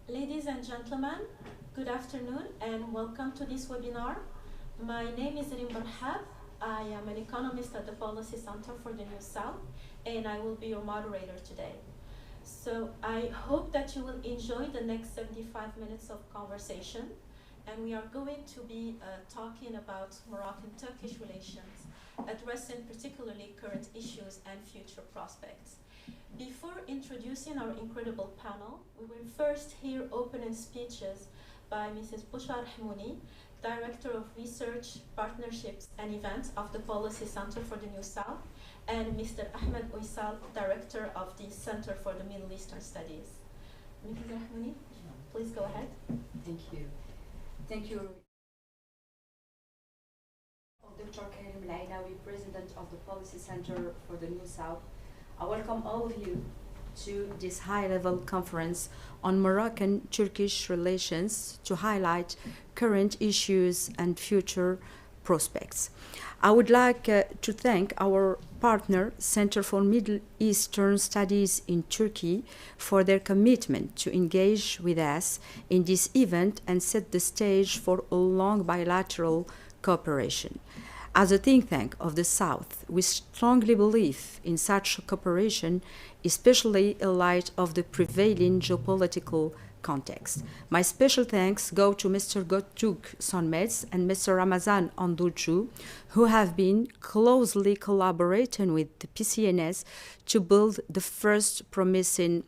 Ladies and gentlemen, good afternoon and welcome to this webinar. My name is Rim Barhab. I am an economist at the Policy Center for the New South, and I will be your moderator today. So I hope that you will enjoy the next 75 minutes of conversation, and we are going to be talking about Moroccan-Turkish relations, addressing particularly current issues and future prospects. Before introducing our incredible panel, we will first hear opening speeches by Mrs. Bushar Hmouni, Director of Research, Partnerships and Events of the Policy Center for the New South, and Mr. Ahmed Oysal, Director of the Center for the Middle Eastern Studies. Mrs. Hmouni, please go ahead. Thank you. Thank you. Dr. Karim Al-Ainawi, President of the Policy Center for the New South. I welcome all of you to this high-level conference on Moroccan-Turkish relations to highlight current issues and future prospects. I would like to thank our partner, Center for Middle Eastern Studies in Turkey, for their commitment to engage with us in this event and set the stage for a long bilateral cooperation. As a think tank of the South, we strongly believe in such cooperation, especially in light of the prevailing geopolitical context. My special thanks go to Mr. Göktürk Sönmez and Mr. Ramazan Onducu, who have been closely collaborating with the PCNS to build the first promising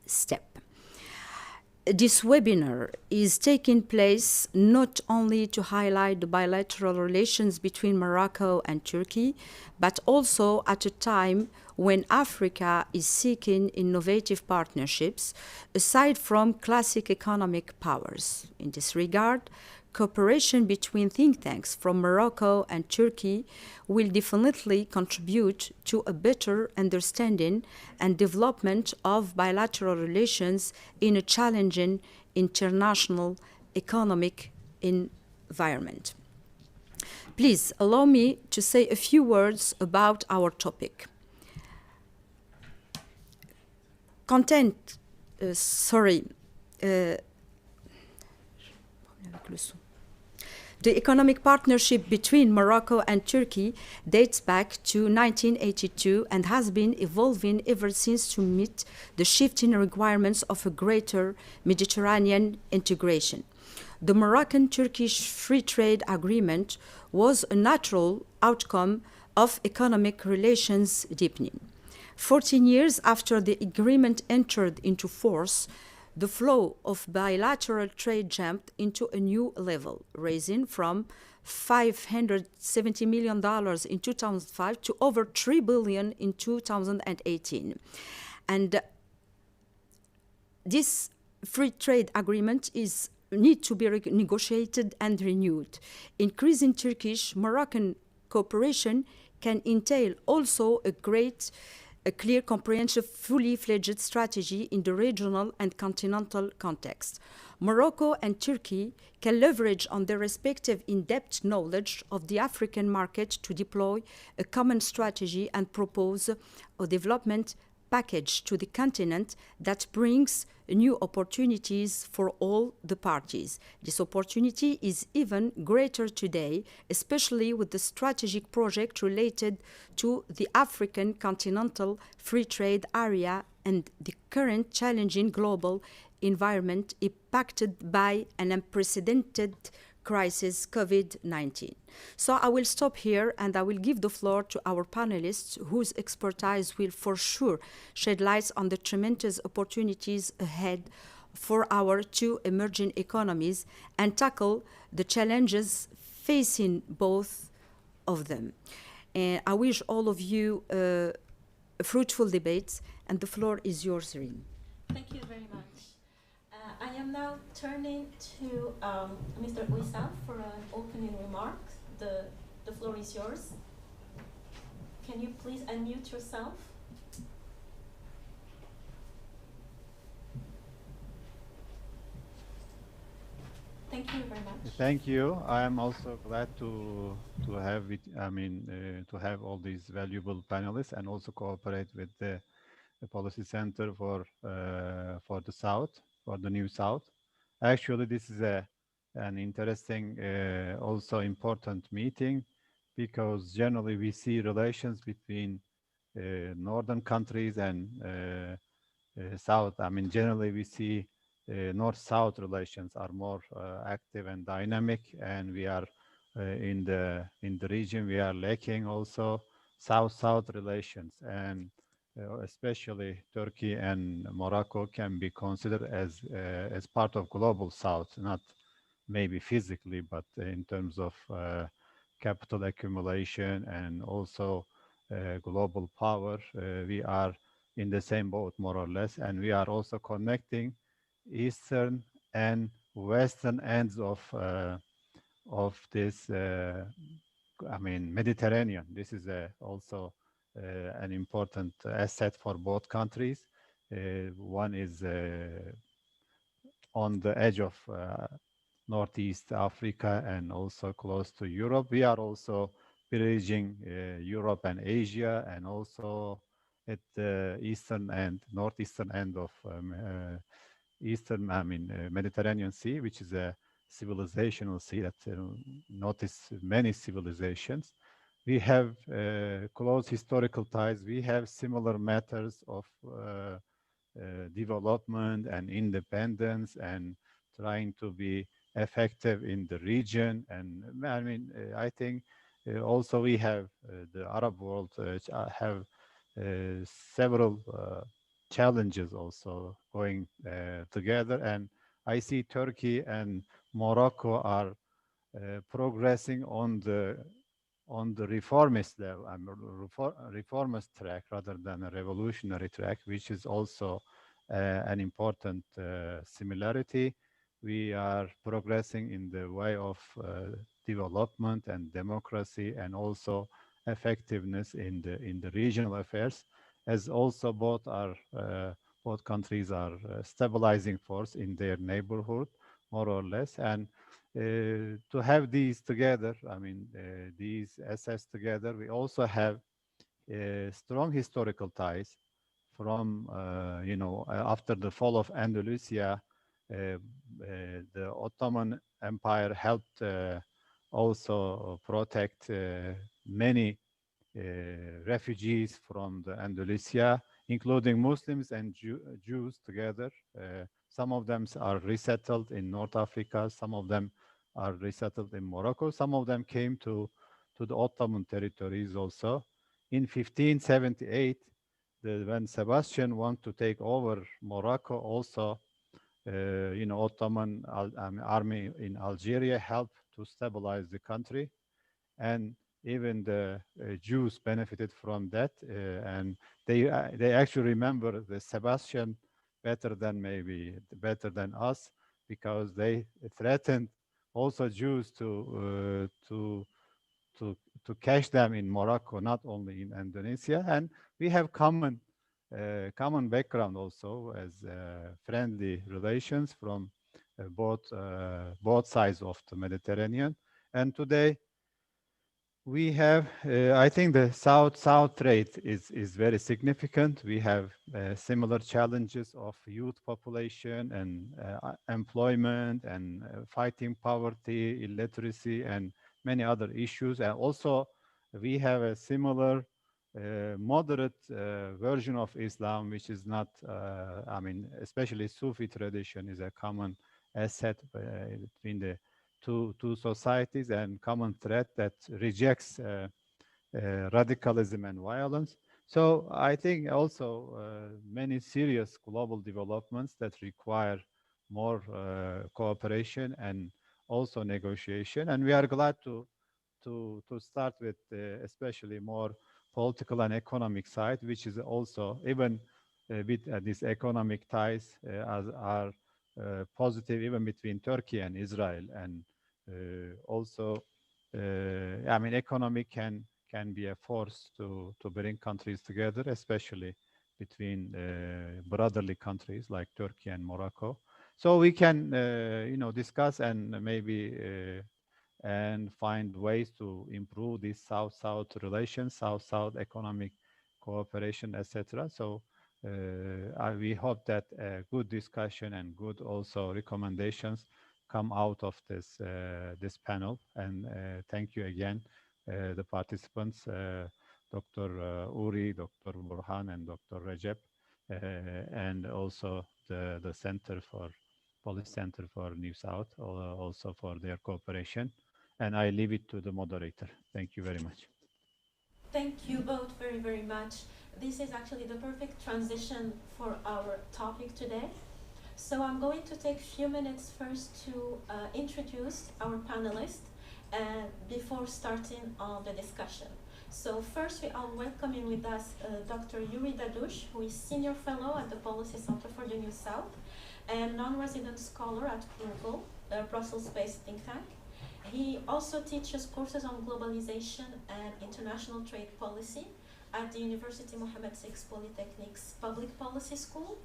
step. This webinar is taking place not only to highlight the bilateral relations between Morocco and Turkey, but also at a time when Africa is seeking innovative partnerships aside from classic economic powers. In this regard, cooperation between think tanks from Morocco and Turkey will definitely contribute to a better understanding and development of bilateral relations in a challenging international economic environment. Please allow me to say a few words about our topic. The economic partnership between Morocco and Turkey dates back to 1982 and has been evolving ever since to meet the shifting requirements of a greater Mediterranean integration. The Moroccan-Turkish Free Trade Agreement was a natural outcome of economic relations deepening. 14 years after the agreement entered into force, the flow of bilateral trade jumped into a new level, rising from $570 million in 2005 to over $3 billion in 2018. And this free trade agreement need to be negotiated and renewed. Increasing Turkish-Moroccan cooperation can entail also a clear, comprehensive, fully fledged strategy in the regional and continental context. Morocco and Turkey can leverage on their respective in-depth knowledge of the African market to deploy a common strategy and propose a development package to the continent that brings new opportunities for all the parties. This opportunity is even greater today, especially with the strategic project related to the African continental free trade area and the current challenging global environment impacted by an unprecedented crisis, COVID-19. So I will stop here and I will give the floor to our panelists whose expertise will for sure shed light on the tremendous opportunities ahead for our two emerging economies and tackle the challenges facing both of them. And I wish all of you a fruitful debate, and the floor is yours, Rim. Thank you very much. I am now turning to Mr. Oysal for an opening remark. The floor is yours. Can you please unmute yourself? Thank you very much. Thank you. I am also glad to have it. To have all these valuable panelists and also cooperate with the Policy Center for the South, for the New South. Actually, this is an interesting, also important meeting because generally we see relations between northern countries and south. I mean, generally we see north-south relations are more active and dynamic, and we are in the region we are lacking also south-south relations, and especially Turkey and Morocco can be considered as part of global south, not maybe physically, but in terms of capital accumulation and also global power. We are in the same boat, more or less, and we are also connecting eastern and western ends of this. I mean, Mediterranean. This is also an important asset for both countries. One is on the edge of Northeast Africa and also close to Europe. We are also bridging Europe and Asia, and also at the eastern and northeastern end of Mediterranean Sea, which is a civilizational sea that notice many civilizations. We have close historical ties. We have similar matters of development and independence and trying to be effective in the region. And I think also we have the Arab world have several challenges also going together. And I see Turkey and Morocco are progressing on the reformist level, reformist track rather than a revolutionary track, which is also an important similarity. We are progressing in the way of development and democracy, and also effectiveness in the regional affairs, as also both countries are stabilizing force in their neighborhood, more or less. And to have these together, these assets together, we also have strong historical ties from, after the fall of Andalusia, the Ottoman Empire helped also protect many refugees from the Andalusia, including Muslims and Jews together. Some of them are resettled in North Africa. Some of them are resettled in Morocco. Some of them came to the Ottoman territories also. In 1578, when Sebastian wanted to take over Morocco, also, Ottoman army in Algeria helped to stabilize the country, and even the Jews benefited from that, and they actually remember the Sebastian better than us, because they threatened also Jews to to catch them in Morocco, not only in Indonesia. And we have common background also, as friendly relations from both sides of the Mediterranean. And today we have, I think the South-South trade is very significant. We have similar challenges of youth population and employment and fighting poverty, illiteracy, and many other issues. And also, we have a similar moderate version of Islam, which is not, especially Sufi tradition is a common asset between the two societies, and common threat that rejects radicalism and violence. So I think also many serious global developments that require more cooperation and also negotiation. And we are glad to start with especially more political and economic side, which is also even with these economic ties are positive even between Turkey and Israel. And also, economic can be a force to bring countries together, especially between brotherly countries like Turkey and Morocco. So we can, discuss and maybe and find ways to improve these South-South relations, South-South economic cooperation, etc. So we hope that a good discussion and good also recommendations come out of this panel. And thank you again, the participants, Dr. Uri, Dr. Burhan, and Dr. Recep, and also the Center for Policy Center for New South, also for their cooperation. And I leave it to the moderator. Thank you very much. Thank you both very, very much. This is actually the perfect transition for our topic today. So I'm going to take a few minutes first to introduce our panelists before starting on the discussion. So first we are welcoming with us Dr. Yuri Dadush, who is Senior Fellow at the Policy Center for the New South and non-resident scholar at Google, a Brussels-based think tank. He also teaches courses on globalization and international trade policy at the University Mohammed VI Polytechnic's Public Policy School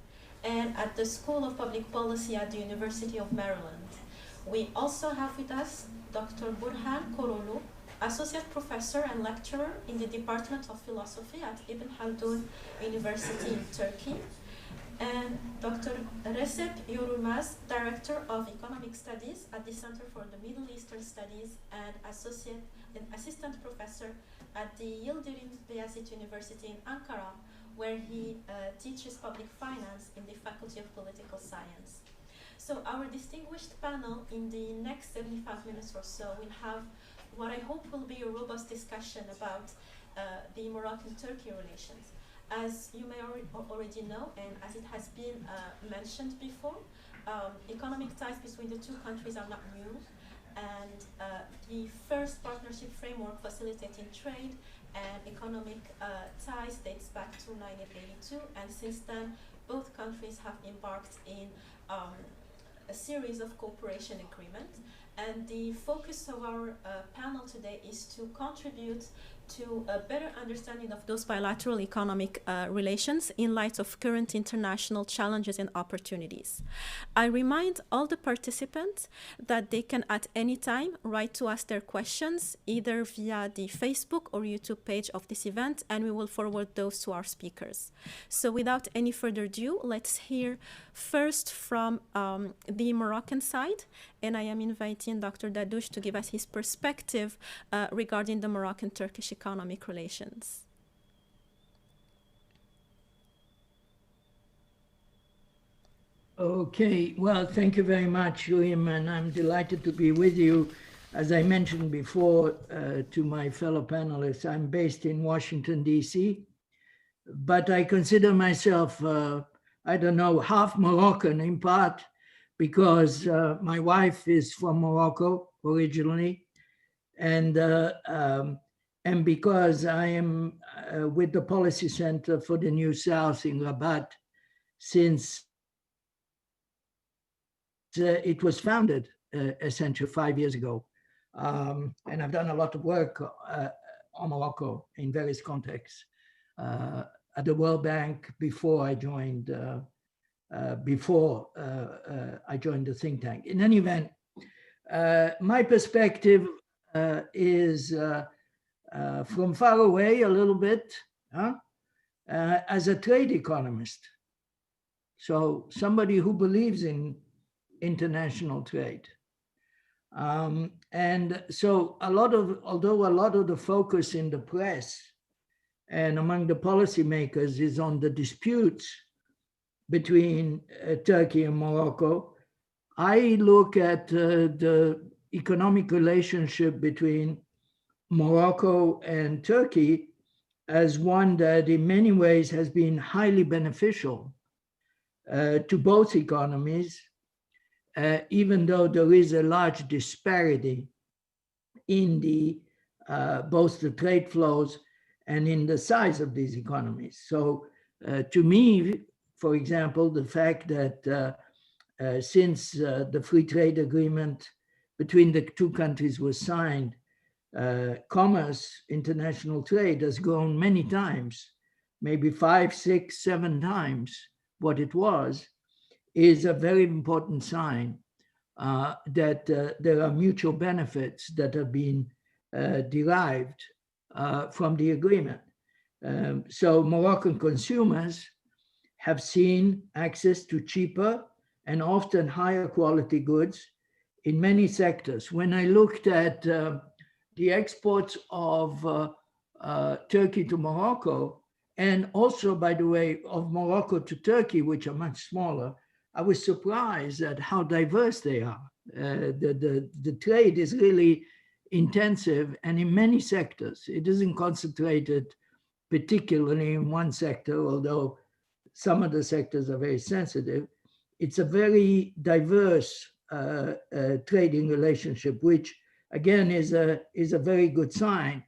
and at the School of Public Policy at the University of Maryland. We also have with us Dr. Burhan Korolu, Associate Professor and Lecturer in the Department of Philosophy at Ibn Khaldun University in Turkey, and Dr. Recep Yorulmaz, Director of Economic Studies at the Center for the Middle Eastern Studies and Assistant Professor at the Yildirim Beyazit University in Ankara, where he teaches public finance in the Faculty of Political Science. So our distinguished panel in the next 75 minutes or so will have what I hope will be a robust discussion about the Moroccan-Turkey relations. As you may already know, and as it has been mentioned before, economic ties between the two countries are not new, and the first partnership framework facilitating trade and economic ties dates back to 1982, and since then both countries have embarked in a series of cooperation agreements. And the focus of our panel today is to contribute to a better understanding of those bilateral economic relations in light of current international challenges and opportunities. I remind all the participants that they can at any time write to us their questions either via the Facebook or YouTube page of this event, and we will forward those to our speakers. So without any further ado, let's hear first from the Moroccan side, and I am inviting Dr. Dadush to give us his perspective regarding the Moroccan-Turkish economic relations. Okay, well, thank you very much, William, and I'm delighted to be with you. As I mentioned before to my fellow panelists, I'm based in Washington, D.C., but I consider myself, I don't know, half Moroccan in part because my wife is from Morocco originally, and because I am with the Policy Center for the New South in Rabat since it was founded essentially 5 years ago. And I've done a lot of work on Morocco in various contexts at the World Bank before I joined the think tank. In any event, my perspective is from far away a little bit, as a trade economist. So somebody who believes in international trade. And so although a lot of the focus in the press and among the policymakers is on the disputes between Turkey and Morocco, I look at the economic relationship between Morocco and Turkey as one that in many ways has been highly beneficial to both economies, even though there is a large disparity in both the trade flows and in the size of these economies. So to me, for example, the fact that since the free trade agreement between the two countries was signed, commerce, international trade has grown many times, maybe 5, 6, 7 times what it was, is a very important sign that there are mutual benefits that have been derived from the agreement. So Moroccan consumers have seen access to cheaper and often higher quality goods in many sectors. When I looked at the exports of Turkey to Morocco, and also, by the way, of Morocco to Turkey, which are much smaller, I was surprised at how diverse they are. The trade is really intensive and in many sectors. It isn't concentrated particularly in one sector, although some of the sectors are very sensitive. It's a very diverse trading relationship, which again is a very good sign,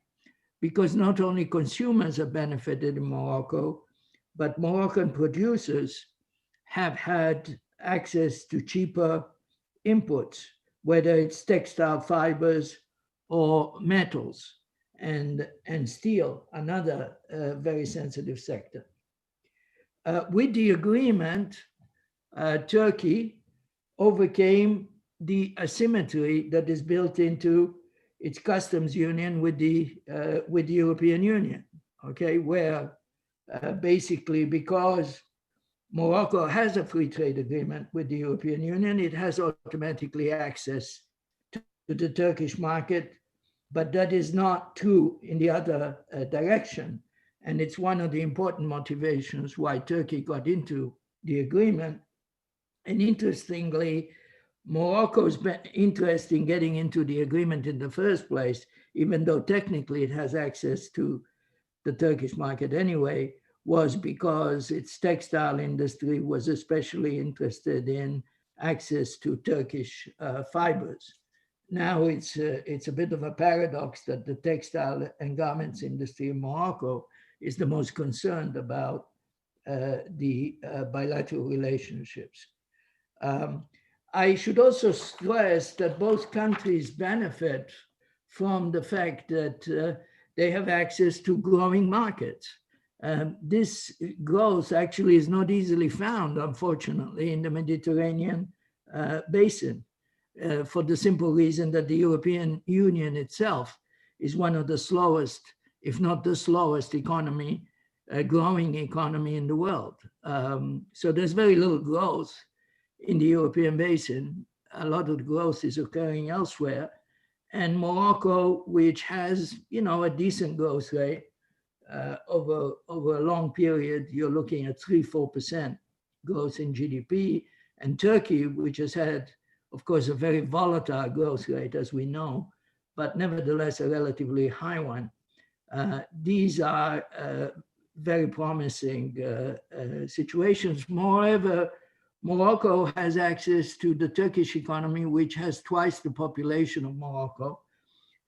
because not only consumers have benefited in Morocco, but Moroccan producers have had access to cheaper inputs, whether it's textile fibers or metals and steel, another very sensitive sector. With the agreement, Turkey overcame the asymmetry that is built into its customs union with the European Union, okay, where basically, because Morocco has a free trade agreement with the European Union, it has automatically access to the Turkish market, but that is not true in the other direction. And it's one of the important motivations why Turkey got into the agreement. And interestingly, Morocco's interest in getting into the agreement in the first place, even though technically it has access to the Turkish market anyway, was because its textile industry was especially interested in access to Turkish fibers. Now it's a bit of a paradox that the textile and garments industry in Morocco is the most concerned about the bilateral relationships. I should also stress that both countries benefit from the fact that they have access to growing markets. This growth actually is not easily found, unfortunately, in the Mediterranean basin, for the simple reason that the European Union itself is one of the slowest, if not the slowest economy, growing economy in the world. So there's very little growth in the European basin. A lot of the growth is occurring elsewhere. And Morocco, which has, a decent growth rate over a long period, you're looking at 3-4% growth in GDP. And Turkey, which has had, of course, a very volatile growth rate, as we know, but nevertheless a relatively high one. These are very promising situations. Moreover, Morocco has access to the Turkish economy, which has twice the population of Morocco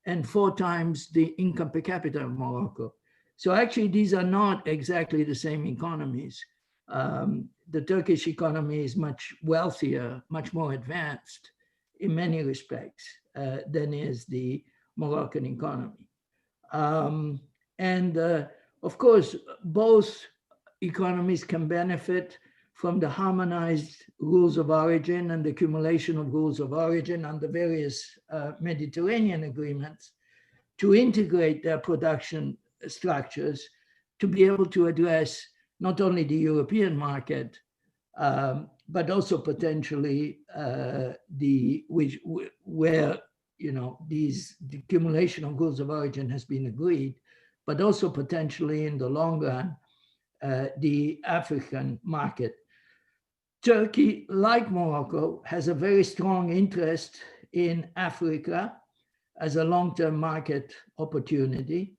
and 4 times the income per capita of Morocco. So actually, these are not exactly the same economies. The Turkish economy is much wealthier, much more advanced in many respects than is the Moroccan economy. Of course, both economies can benefit from the harmonized rules of origin and the accumulation of rules of origin under various Mediterranean agreements to integrate their production structures to be able to address not only the European market, but also potentially where the accumulation of rules of origin has been agreed, but also potentially in the long run, the African market. Turkey, like Morocco, has a very strong interest in Africa as a long-term market opportunity.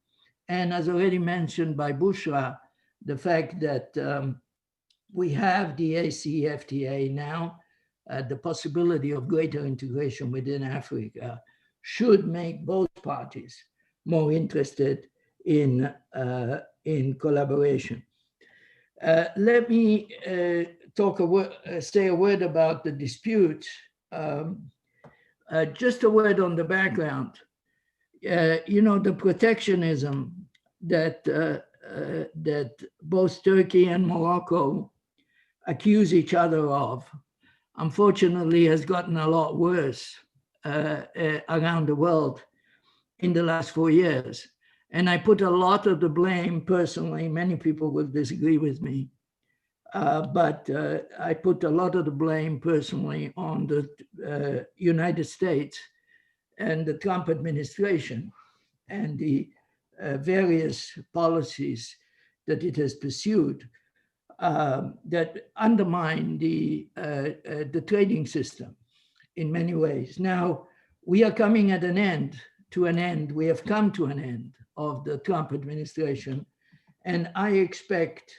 And as already mentioned by Bushra, the fact that we have the ACFTA now, the possibility of greater integration within Africa should make both parties more interested in collaboration. Let me say a word about the dispute. Just a word on the background. The protectionism that both Turkey and Morocco accuse each other of, unfortunately, has gotten a lot worse around the world in the last 4 years. And I put a lot of the blame, personally, many people will disagree with me, But I put a lot of the blame personally on the United States and the Trump administration and the various policies that it has pursued that undermine the trading system in many ways. Now, we are coming at an end. We have come to an end of the Trump administration, and I expect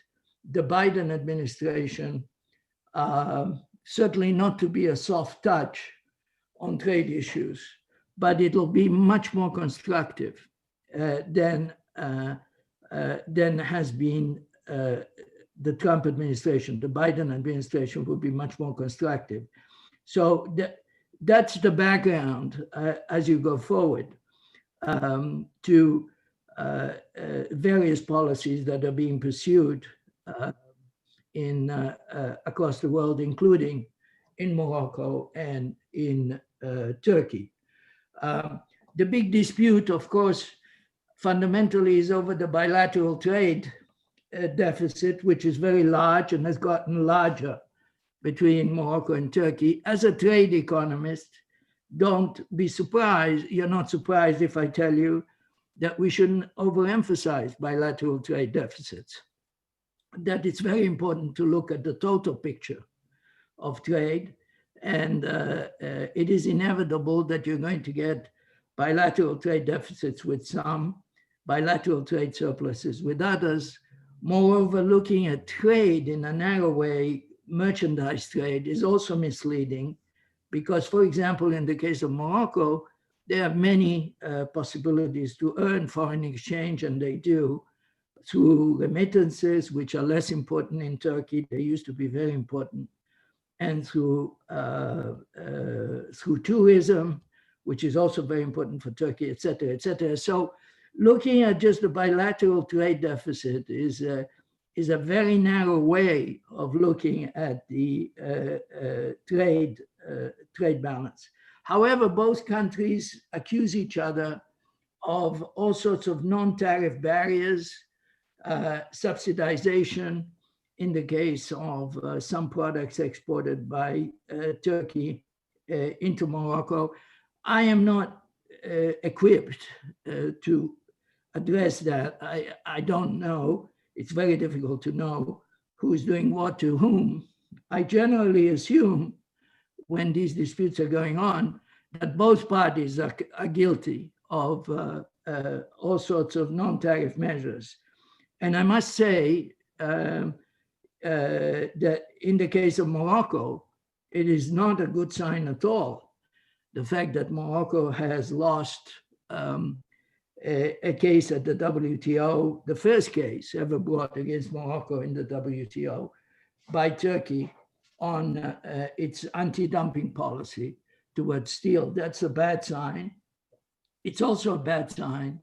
the Biden administration certainly not to be a soft touch on trade issues, but it'll be much more constructive than has been the Trump administration. The Biden administration will be much more constructive. So that's the background as you go forward to various policies that are being pursued across the world, including in Morocco and in Turkey. The big dispute, of course, fundamentally is over the bilateral trade deficit, which is very large and has gotten larger between Morocco and Turkey. As a trade economist, don't be surprised. You're not surprised if I tell you that we shouldn't overemphasize bilateral trade deficits, that it's very important to look at the total picture of trade. And it is inevitable that you're going to get bilateral trade deficits with some, bilateral trade surpluses with others. Moreover, looking at trade in a narrow way, merchandise trade, is also misleading because, for example, in the case of Morocco, there are many possibilities to earn foreign exchange, and they do, through remittances, which are less important in Turkey. They used to be very important. And through tourism, which is also very important for Turkey, et cetera, et cetera. So looking at just the bilateral trade deficit is a very narrow way of looking at the trade balance. However, both countries accuse each other of all sorts of non-tariff barriers, subsidization in the case of some products exported by Turkey into Morocco. I am not equipped to address that. I don't know. It's very difficult to know who's doing what to whom. I generally assume when these disputes are going on that both parties are guilty of all sorts of non-tariff measures. And I must say that in the case of Morocco, it is not a good sign at all. The fact that Morocco has lost a case at the WTO, the first case ever brought against Morocco in the WTO by Turkey on its anti-dumping policy towards steel. That's a bad sign. It's also a bad sign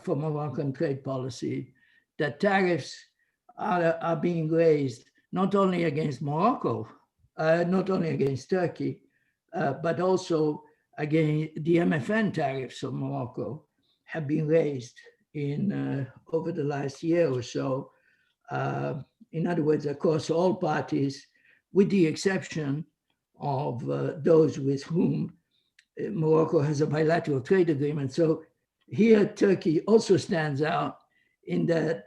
for Moroccan trade policy that tariffs are being raised not only against Morocco, not only against Turkey, but also again the MFN tariffs of Morocco have been raised in over the last year or so. In other words, across all parties, with the exception of those with whom Morocco has a bilateral trade agreement. So here Turkey also stands out in that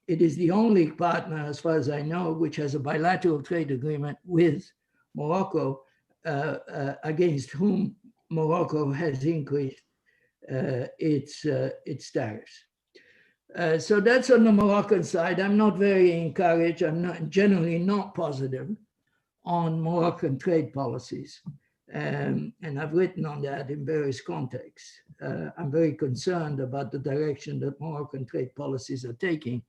it is the only partner, as far as I know, which has a bilateral trade agreement with Morocco, against whom Morocco has increased its tariffs. So that's on the Moroccan side. I'm not very encouraged. I'm generally not positive on Moroccan trade policies. And I've written on that in various contexts. I'm very concerned about the direction that Moroccan trade policies are taking.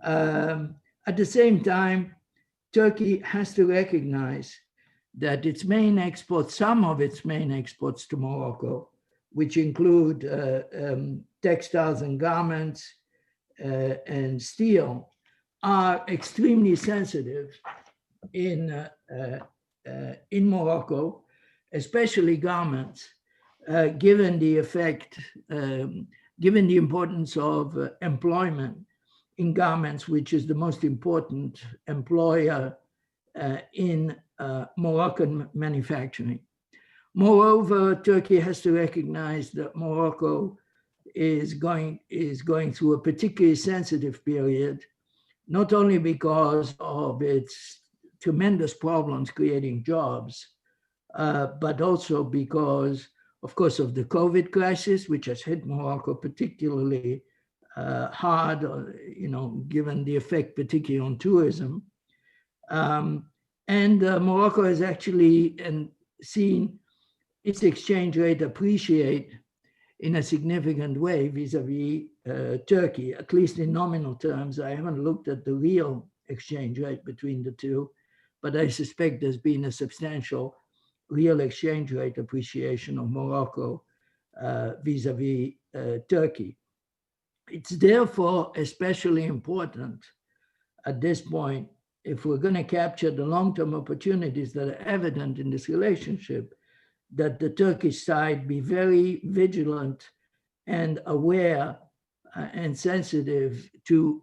At the same time, Turkey has to recognize that its main exports, some of its main exports to Morocco, which include textiles and garments and steel, are extremely sensitive in Morocco, especially garments, given the effect, given the importance of employment in garments, which is the most important employer in Moroccan manufacturing. Moreover, Turkey has to recognize that Morocco is going through a particularly sensitive period, not only because of its tremendous problems creating jobs, but also because, of course, of the COVID crisis, which has hit Morocco particularly hard, given the effect particularly on tourism. And Morocco has actually seen its exchange rate appreciate in a significant way vis-a-vis Turkey, at least in nominal terms. I haven't looked at the real exchange rate between the two, but I suspect there's been a substantial real exchange rate appreciation of Morocco vis-a-vis Turkey. It's therefore especially important at this point, if we're going to capture the long-term opportunities that are evident in this relationship, that the Turkish side be very vigilant and aware and sensitive to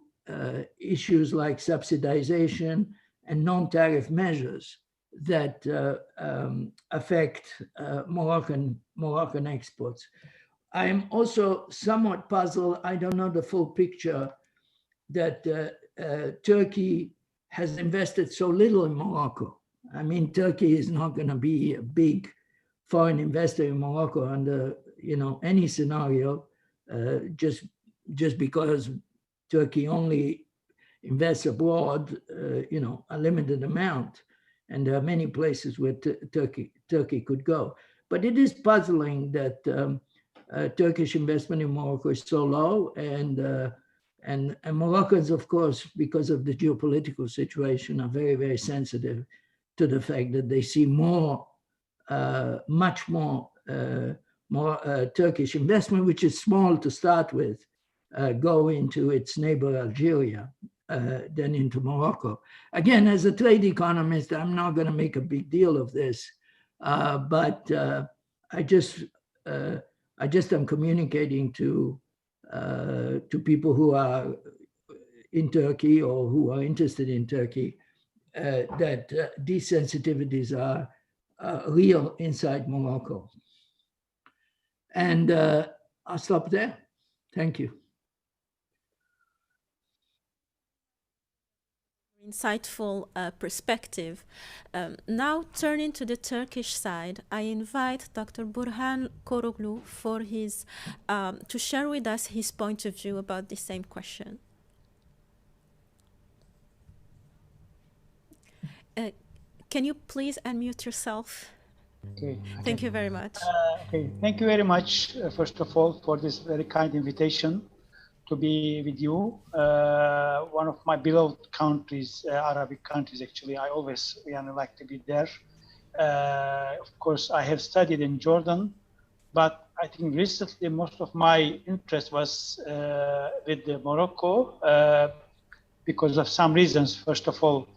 issues like subsidization and non-tariff measures that affect Moroccan exports. I'm also somewhat puzzled, I don't know the full picture, that Turkey has invested so little in Morocco. I mean, Turkey is not going to be a big foreign investor in Morocco under any scenario, just because Turkey only invests abroad, a limited amount, and there are many places where Turkey could go. But it is puzzling that Turkish investment in Morocco is so low, and Moroccans, of course, because of the geopolitical situation, are very, very sensitive to the fact that they see much more Turkish investment, which is small to start with, go into its neighbor Algeria than into Morocco. Again, as a trade economist, I'm not going to make a big deal of this, but I just am communicating to people who are in Turkey or who are interested in Turkey that these sensitivities are real inside Morocco. And I'll stop there. Thank you. Insightful perspective. Now turning to the Turkish side, I invite Dr. Burhan Koroglu for his to share with us his point of view about the same question. Can you please unmute yourself? Okay. Thank you very much. Okay. Thank you very much, first of all, for this very kind invitation to be with you. One of my beloved countries, Arabic countries, actually. I always like to be there. Of course, I have studied in Jordan, but I think recently most of my interest was with Morocco because of some reasons. First of all,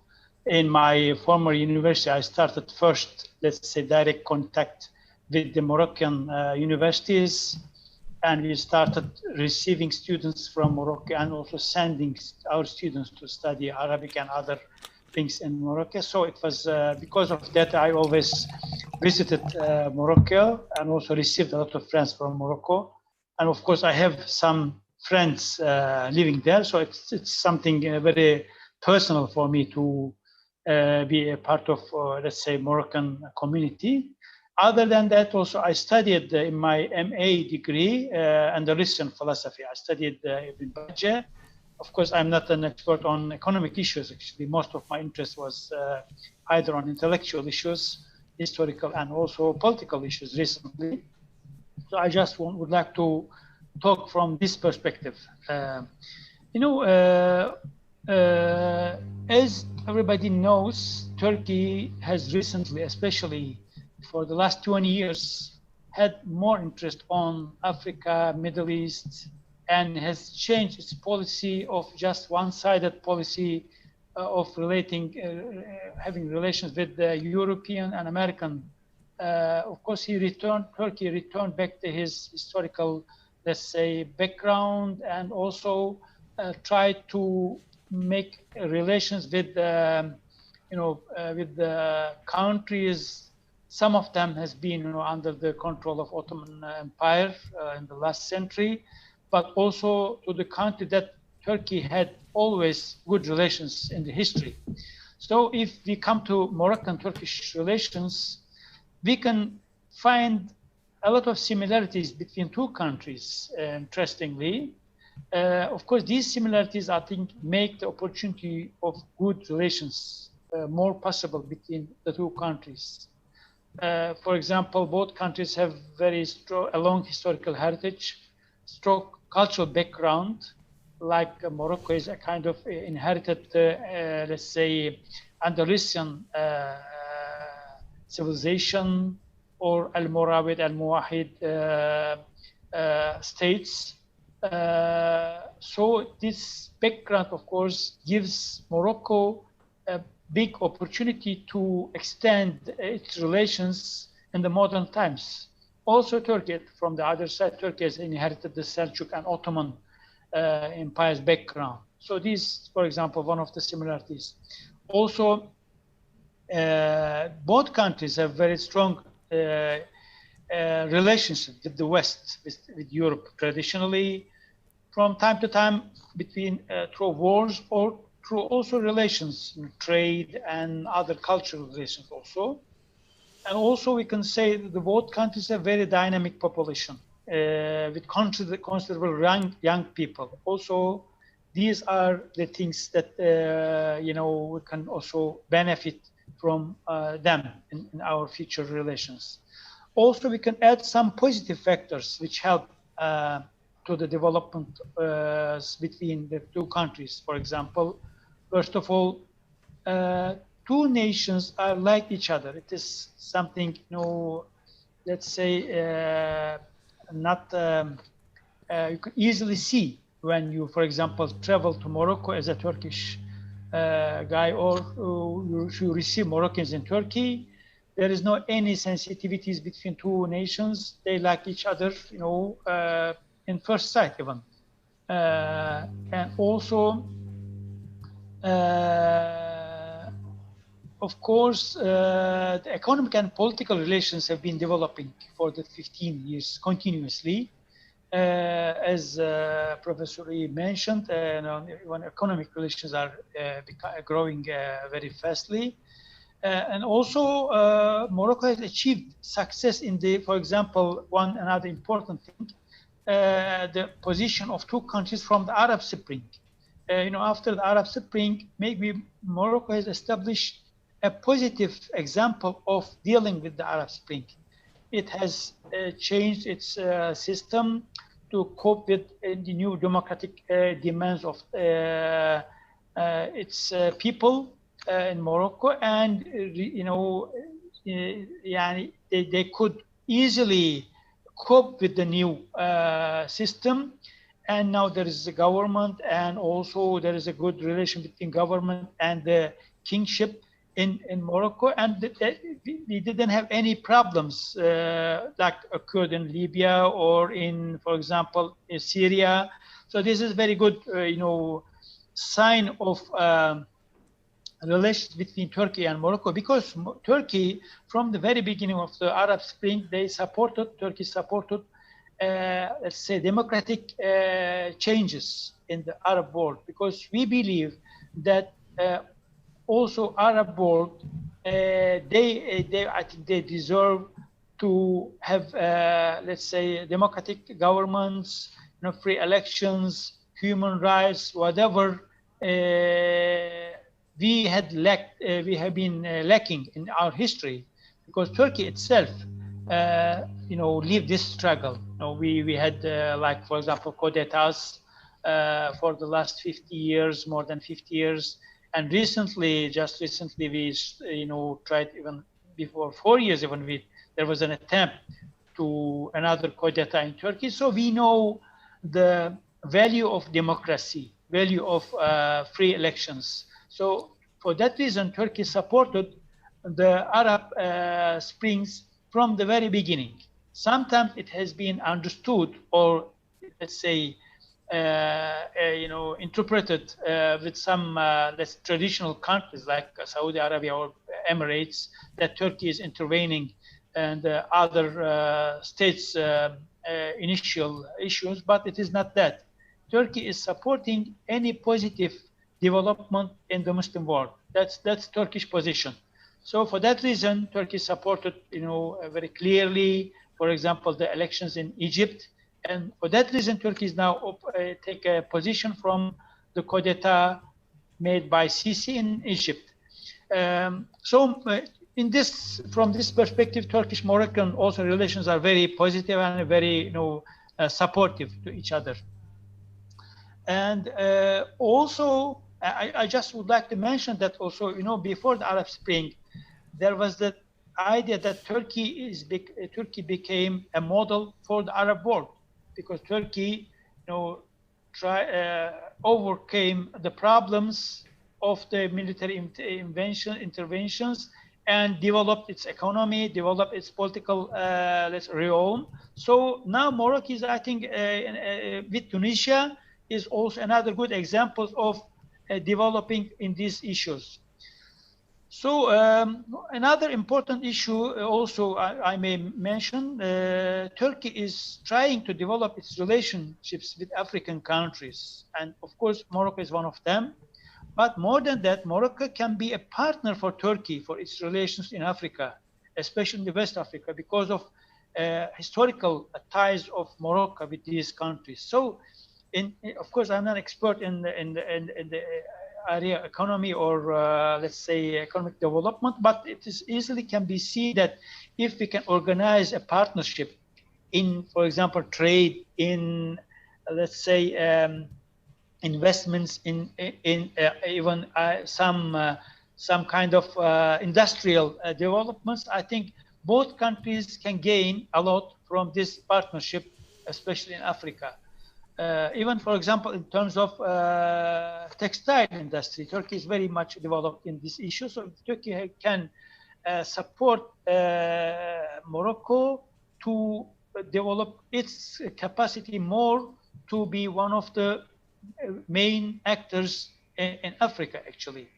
in my former university, I started first, let's say, direct contact with the Moroccan universities, and we started receiving students from Morocco and also sending our students to study Arabic and other things in Morocco. So it was because of that I always visited Morocco and also received a lot of friends from Morocco. And of course, I have some friends living there, so it's something very personal for me to be a part of, let's say, Moroccan community. Other than that, also I studied in my MA degree Andalusian philosophy. I studied Ibn Bajjah. Of course, I'm not an expert on economic issues. Actually, most of my interest was either on intellectual issues, historical, and also political issues recently. So I just would like to talk from this perspective. As everybody knows, Turkey has recently, especially for the last 20 years, had more interest on Africa, Middle East, and has changed its policy of just one-sided policy of having relations with the European and American. Of course, Turkey returned back to his historical, let's say, background, and also try to make relations with, with the countries. Some of them has been, under the control of Ottoman Empire in the last century, but also to the country that Turkey had always good relations in the history. So if we come to Moroccan-Turkish relations, we can find a lot of similarities between two countries, interestingly. Of course, these similarities, I think, make the opportunity of good relations more possible between the two countries. For example, both countries have very strong, a long historical heritage, strong cultural background, like Morocco is a kind of inherited, let's say, Andalusian civilization, or Almoravid, Almowahid states. So this background, of course, gives Morocco a big opportunity to extend its relations in the modern times. Also Turkey, from the other side, Turkey has inherited the Seljuk and Ottoman empire's background. So this, for example, one of the similarities. Also, both countries have very strong relationship with the West, with Europe traditionally, from time to time between through wars or through also relations, trade and other cultural relations also. And also we can say that the both countries have very dynamic population with considerable young people. Also, these are the things that we can also benefit from them in our future relations. Also, we can add some positive factors which help to the development between the two countries. For example, first of all, two nations are like each other. It is something, let's say, not you can easily see when you, for example, travel to Morocco as a Turkish guy, or you receive Moroccans in Turkey. There is no any sensitivities between two nations. They like each other, in first sight even. And also, of course, the economic and political relations have been developing for the 15 years continuously. As Professor Yi mentioned, when economic relations are growing very fastly. And also, Morocco has achieved success in the, for example, another important thing, the position of two countries from the Arab Spring. After the Arab Spring, maybe Morocco has established a positive example of dealing with the Arab Spring. It has changed its system to cope with the new democratic demands of its people in Morocco, and they could easily cope with the new system. And now there is a government, and also there is a good relation between government and the kingship in Morocco, and we didn't have any problems like occurred in Libya or in, for example, in Syria. So this is very good, sign of relations between Turkey and Morocco, because Turkey, from the very beginning of the Arab Spring, Turkey supported, let's say, democratic changes in the Arab world, because we believe that also Arab world, I think they deserve to have, let's say, democratic governments, free elections, human rights, whatever we have been lacking in our history, because Turkey itself, lived this struggle. We had, like, for example, coup d'etats for the last 50 years, more than 50 years. And just recently, we, tried, even before 4 years, there was an attempt to another coup d'etat in Turkey. So we know the value of democracy, value of free elections. So for that reason, Turkey supported the Arab Springs from the very beginning. Sometimes it has been understood, or let's say, interpreted with some less traditional countries like Saudi Arabia or Emirates, that Turkey is intervening and other states' initial issues, but it is not that. Turkey is supporting any positive development in the Muslim world. That's Turkish position. So for that reason, Turkey supported, very clearly, for example, the elections in Egypt. And for that reason, Turkey is now take a position from the coup d'etat made by Sisi in Egypt. From this perspective, Turkish-Moroccan also relations are very positive and very, supportive to each other. And also, I just would like to mention that also, before the Arab Spring, there was the idea that Turkey became a model for the Arab world, because Turkey, overcame the problems of the military interventions and developed its economy, developed its political realm. So now Morocco is, I think, with Tunisia, is also another good example of developing in these issues. So another important issue also I may mention, Turkey is trying to develop its relationships with African countries. And of course, Morocco is one of them. But more than that, Morocco can be a partner for Turkey for its relations in Africa, especially in West Africa, because of historical ties of Morocco with these countries. So, of course, I'm not an expert in the area economy or let's say economic development, but it is easily can be seen that if we can organize a partnership in, for example, trade, in let's say investments in even some kind of industrial developments, I think both countries can gain a lot from this partnership, especially in Africa. Even, for example, in terms of textile industry, Turkey is very much developed in this issue. So Turkey can support Morocco to develop its capacity more to be one of the main actors in Africa, actually.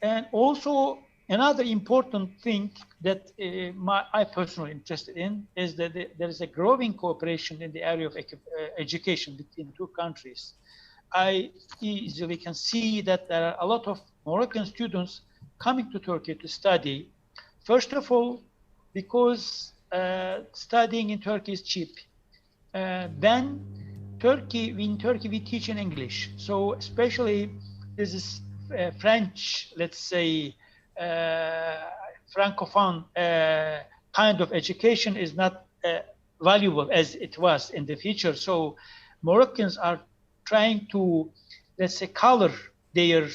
And also, another important thing that I personally interested in is that there is a growing cooperation in the area of education between two countries. I easily can see that there are a lot of Moroccan students coming to Turkey to study. First of all, because studying in Turkey is cheap. Then in Turkey we teach in English. So especially this is French, let's say, Francophone kind of education is not valuable as it was in the future. So Moroccans are trying to, let's say, color their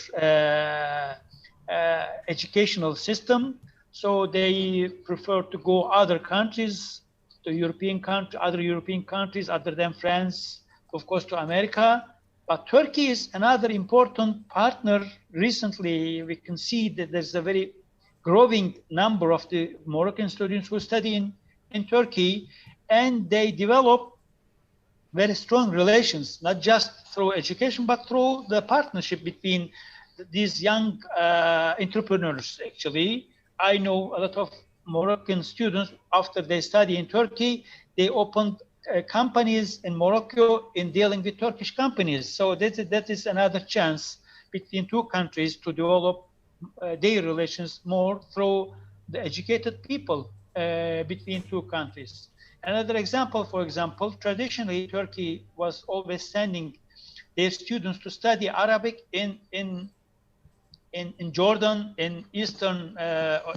educational system. So they prefer to go other countries, to other European countries other than France, of course, to America. But Turkey is another important partner. Recently, we can see that there's a very growing number of the Moroccan students who study in Turkey, and they develop very strong relations, not just through education, but through the partnership between these young entrepreneurs, actually. I know a lot of Moroccan students, after they study in Turkey, they opened companies in Morocco in dealing with Turkish companies. So that is another chance between two countries to develop their relations more through the educated people between two countries. Another example, for example, traditionally Turkey was always sending their students to study Arabic in Jordan, in Eastern,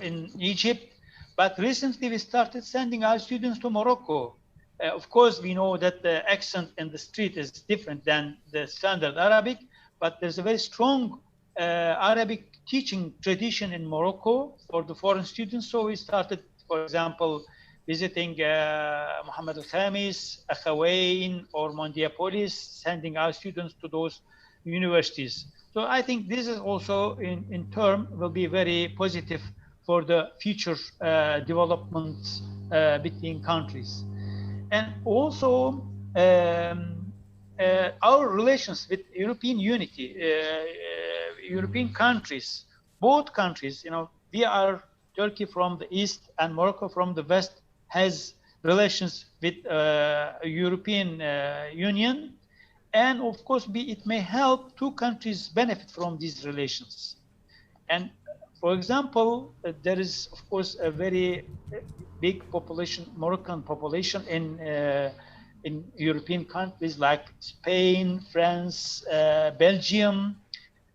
in Egypt. But recently we started sending our students to Morocco. Of course, we know that the accent in the street is different than the standard Arabic, but there's a very strong Arabic teaching tradition in Morocco for the foreign students. So we started, for example, visiting Mohammed al-Khamis, Akhawain, or Mondiapolis, sending our students to those universities. So I think this is also, in turn, will be very positive for the future developments between countries. And also, our relations with European unity, European countries, both countries, we are Turkey from the east and Morocco from the west has relations with European Union, and of course it may help two countries benefit from these relations. And for example, there is of course a very big population, Moroccan population in European countries like Spain, France, Belgium,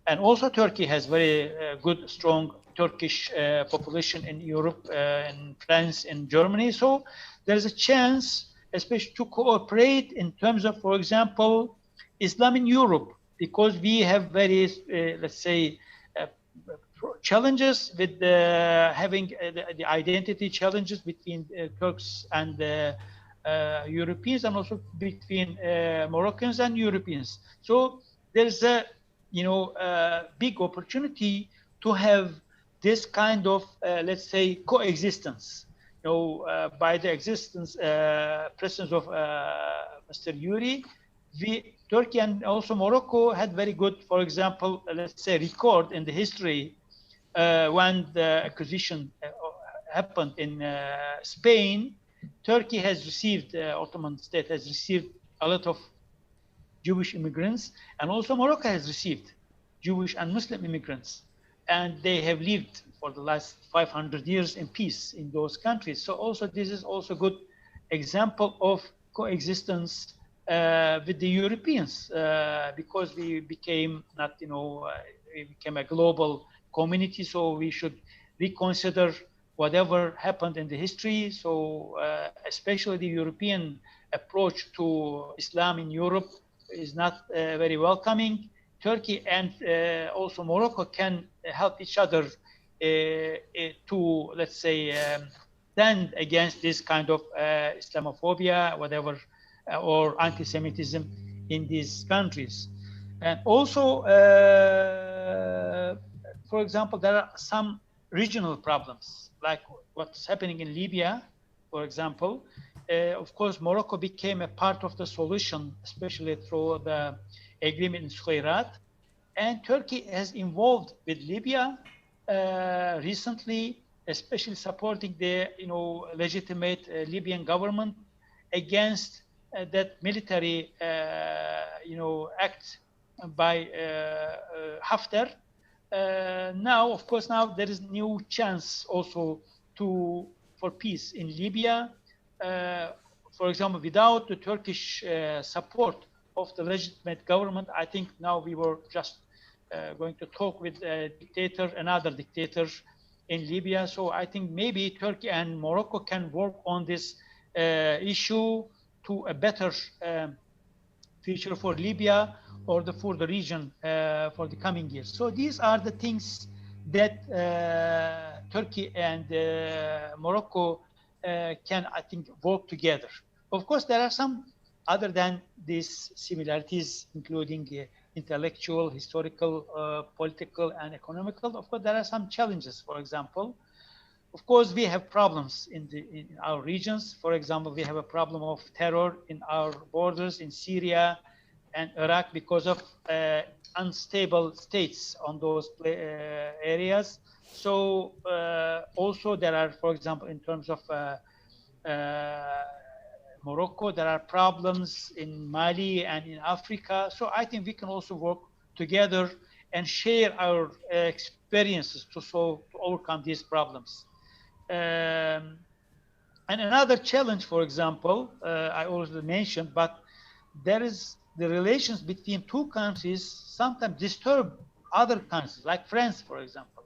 and also Turkey has very good, strong Turkish population in Europe, in France, in Germany. So there's a chance, especially to cooperate in terms of, for example, Islam in Europe, because we have very, let's say, challenges with having the identity challenges between Turks and Europeans, and also between Moroccans and Europeans. So there's a big opportunity to have this kind of let's say coexistence. By the presence of Mr. Yuri, Turkey and also Morocco had very good, for example, let's say record in the history when the acquisition happened in Spain. Turkey has received, Ottoman state has received a lot of Jewish immigrants, and also Morocco has received Jewish and Muslim immigrants, and they have lived for the last 500 years in peace in those countries. So also this is also a good example of coexistence with the Europeans, because we became we became a global community, so we should reconsider whatever happened in the history. So especially the European approach to Islam in Europe is not very welcoming. Turkey and also Morocco can help each other to, let's say, stand against this kind of Islamophobia, whatever, or anti-Semitism in these countries. And also, for example, there are some regional problems, like what's happening in Libya, for example. Of course, Morocco became a part of the solution, especially through the agreement in Sukhayrat. And Turkey has involved with Libya recently, especially supporting the legitimate Libyan government against that military act by Haftar. Now, of course, there is new chance also for peace in Libya. For example, without the Turkish support of the legitimate government, I think now we were just going to talk with another dictator in Libya. So I think maybe Turkey and Morocco can work on this issue to a better future for Libya or for the region for the coming years. So these are the things that Turkey and Morocco can, I think, work together. Of course, there are some other than these similarities, including intellectual, historical, political, and economical. Of course, there are some challenges. For example, of course, we have problems in our regions. For example, we have a problem of terror in our borders in Syria and Iraq because of unstable states on those areas. So also there are, for example, in terms of Morocco, there are problems in Mali and in Africa. So I think we can also work together and share our experiences to overcome these problems. And another challenge, for example, I already mentioned, but there is the relations between two countries sometimes disturb other countries, like France, for example.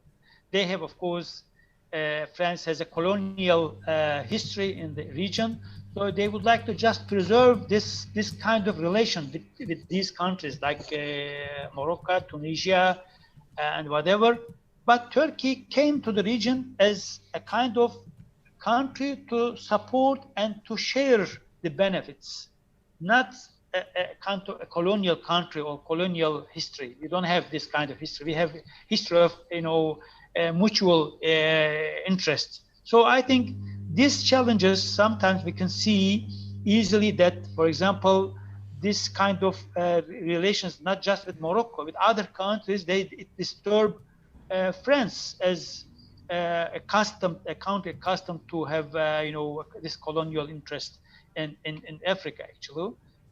They have, of course, France has a colonial history in the region, so they would like to just preserve this kind of relation with these countries, like Morocco, Tunisia, and whatever. But Turkey came to the region as a kind of country to support and to share the benefits, not a colonial country or colonial history. We don't have this kind of history. We have history of mutual interest. So I think these challenges, sometimes we can see easily that, for example, this kind of relations, not just with Morocco, with other countries, it disturb France as a country accustomed to have this colonial interest in Africa.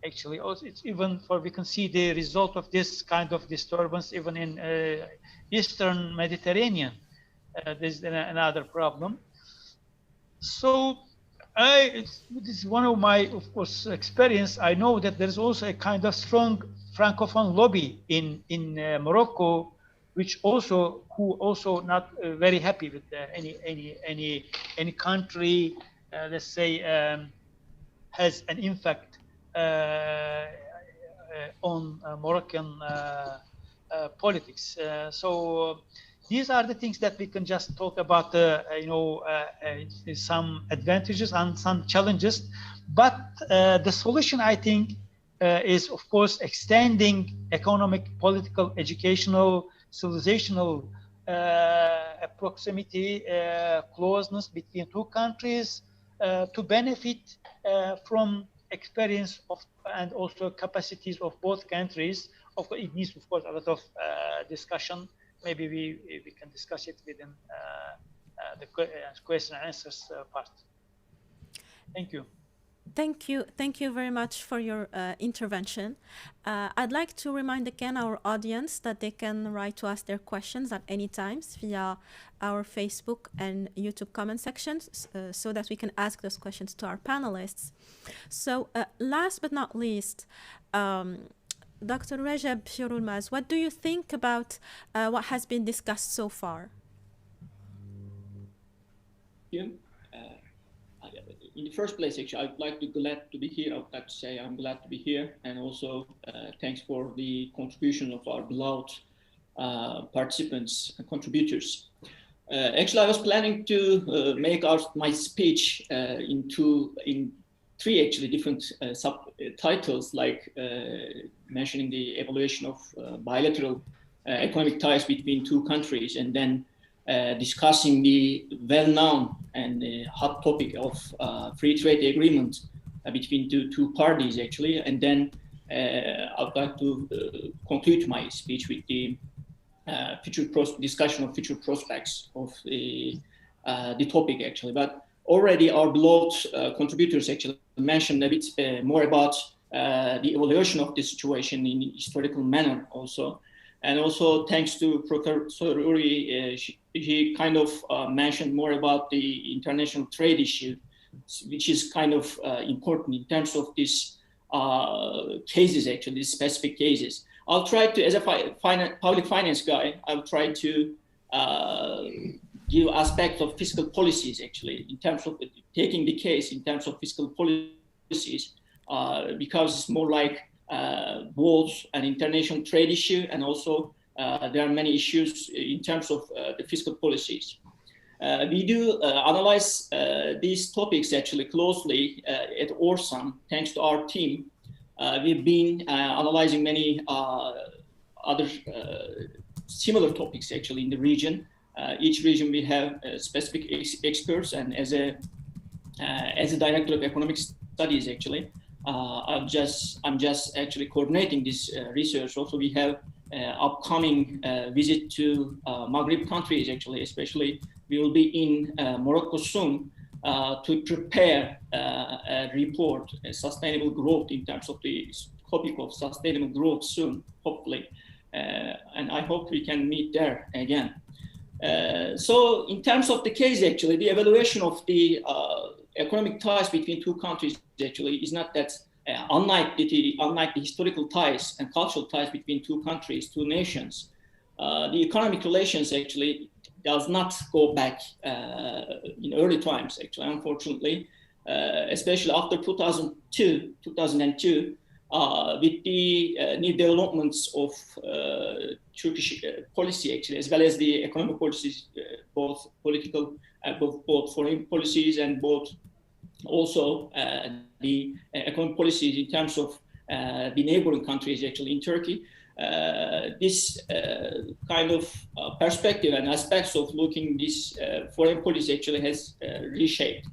Actually, also it's even we can see the result of this kind of disturbance even in Eastern Mediterranean. There's another problem. So this is one of my, of course, experience. I know that there's also a kind of strong Francophone lobby in Morocco, who also not very happy with any country, let's say, has an impact on Moroccan politics. So these are the things that we can just talk about, some advantages and some challenges. But the solution, I think, is, of course, extending economic, political, educational, civilizational proximity, closeness between two countries to benefit from experience of and also capacities of both countries. Of course, it needs, of course, a lot of discussion. Maybe we can discuss it within the question and answers part. Thank you. Thank you very much for your intervention. I'd like to remind again our audience that they can write to us their questions at any time via our Facebook and YouTube comment sections so that we can ask those questions to our panelists. So last but not least, Dr. Recep Yorulmaz, what do you think about what has been discussed so far? Yeah. In the first place, actually, I'd like to glad to be here. I would like to say I'm glad to be here, and also thanks for the contribution of our beloved participants and contributors. Actually, I was planning to make my speech in three actually different subtitles, like mentioning the evaluation of bilateral economic ties between two countries, and then discussing the well-known and hot topic of free trade agreement between two parties, actually. And then I would like to conclude my speech with the discussion of future prospects of the topic, actually. But already our beloved contributors actually mentioned a bit more about the evaluation of the situation in a historical manner also. And also thanks to Professor Uri, he kind of mentioned more about the international trade issue, which is kind of important in terms of these cases, actually, these specific cases. I'll try to, as a public finance guy, I'll try to give aspects of fiscal policies, actually, in terms of taking the case in terms of fiscal policies, because it's more like both an international trade issue, and also there are many issues in terms of the fiscal policies. We do analyze these topics actually closely at ORSAM. Thanks to our team, we've been analyzing many other similar topics actually in the region. Each region we have specific experts, and as a director of economic studies, actually, I'm just actually coordinating this research. Also, we have upcoming visit to Maghreb countries, actually, especially we will be in Morocco soon to prepare a report, sustainable growth, in terms of the topic of sustainable growth soon, hopefully. And I hope we can meet there again. So in terms of the case, actually, the evaluation of the economic ties between two countries actually is not that unlike the historical ties and cultural ties between two countries, two nations. The economic relations actually does not go back in early times, actually, unfortunately, especially after 2002, with the new developments of Turkish policy, actually, as well as the economic policies, both political, both foreign policies, and both also the economic policies in terms of the neighboring countries, actually, in Turkey. This kind of perspective and aspects of looking this foreign policy actually has reshaped.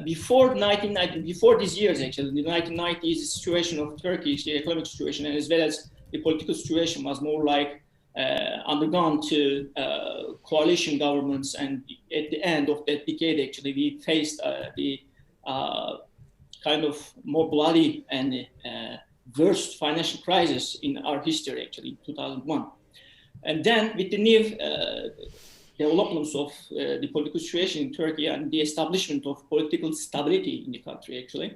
Before 1990, before these years actually, in the 1990s, the situation of Turkey, the economic situation, and as well as the political situation was more like undergone to coalition governments, and at the end of that decade, actually, we faced the kind of more bloody and worst financial crisis in our history, actually, in 2001. And then with the new developments of the political situation in Turkey and the establishment of political stability in the country, actually,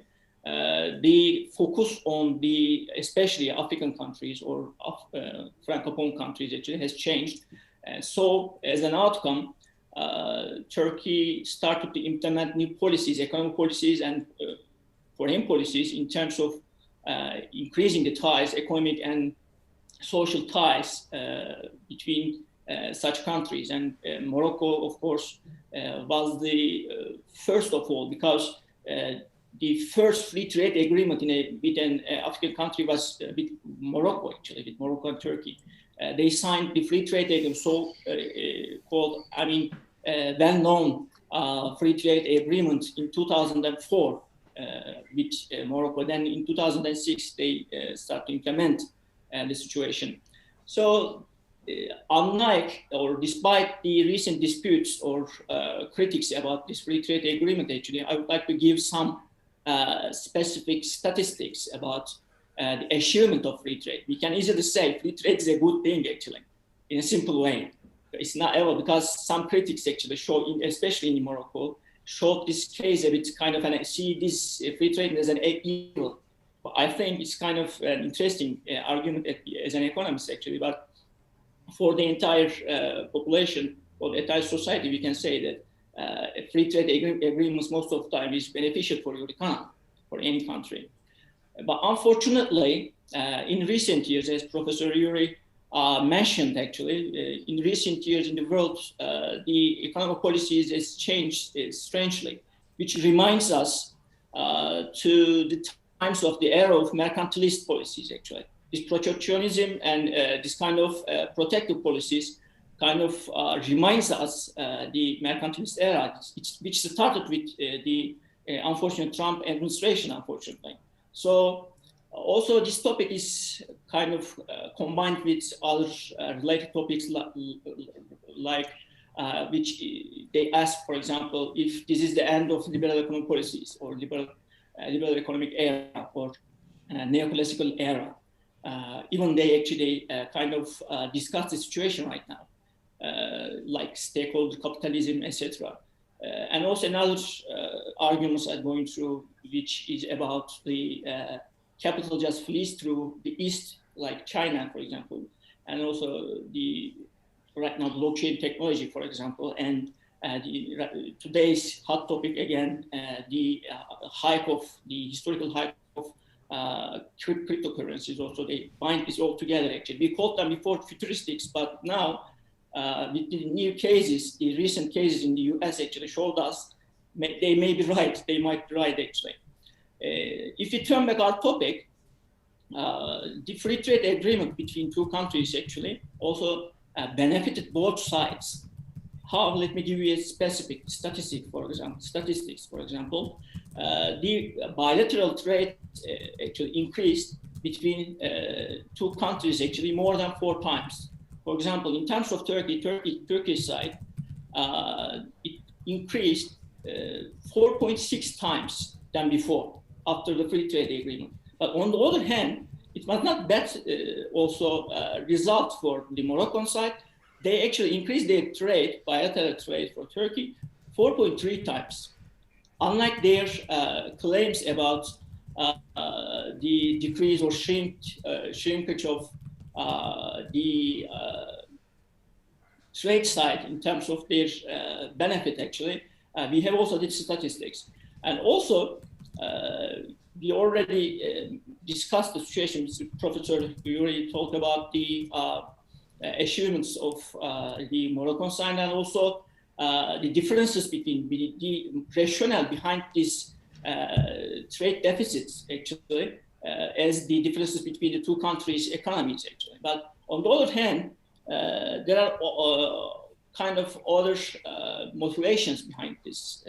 the focus on the especially African countries or Francophone countries actually has changed. So as an outcome, Turkey started to implement new policies, economic policies and foreign policies in terms of increasing the ties, economic and social ties between such countries. And Morocco, of course, was the first of all, because the first free trade agreement with an African country was with Morocco, actually, with Morocco and Turkey. They signed the free trade agreement, so called, well-known free trade agreement in 2004 with Morocco. Then in 2006, they started to implement the situation. So unlike or despite the recent disputes or critics about this free trade agreement, actually, I would like to give some specific statistics about the achievement of free trade. We can easily say free trade is a good thing, actually, in a simple way. It's not ever, because some critics actually show, especially in Morocco, showed this case a bit kind of see this free trade as an evil. But I think it's kind of an interesting argument as an economist, actually. But for the entire population or the entire society, we can say that free trade agreements most of the time is beneficial for your economy, for any country. But unfortunately, in recent years, as Professor Yuri mentioned, actually, in recent years in the world, the economic policies has changed strangely, which reminds us to the times of the era of mercantilist policies, actually. This protectionism and this kind of protective policies kind of reminds us the mercantilist era, which started with the unfortunate Trump administration, unfortunately. So also this topic is kind of combined with other related topics like which they ask, for example, if this is the end of liberal economic policies or liberal economic era or neoclassical era. Even they actually kind of discuss the situation right now, like stakeholder capitalism, etc. And also another arguments are going through, which is about the capital just flees through the East, like China, for example, and also the right now blockchain technology, for example, and today's hot topic again, the hike of the historical hike of cryptocurrencies. Also, they bind this all together. Actually, we called them before futuristics, but now with the new cases, the recent cases in the U.S. actually showed us they may be right. They might be right, actually. If you turn back our topic, the free trade agreement between two countries actually also benefited both sides. How? Let me give you a specific statistic, for example. The bilateral trade actually increased between two countries actually more than 4 times. For example, in terms of Turkey's side, it increased 4.6 times than before after the free trade agreement. But on the other hand, it was not that also result for the Moroccan side. They actually increased their trade, bilateral trade for Turkey, 4.3 times. Unlike their claims about the decrease or shrinkage of the trade side in terms of their benefit, actually, we have also these statistics. And also, we already discussed the situation. Professor Yuri talked about the achievements of the Moroccan side and also the differences between the rationale behind these trade deficits, actually, as the differences between the two countries' economies, actually. But on the other hand, there are kind of other motivations behind these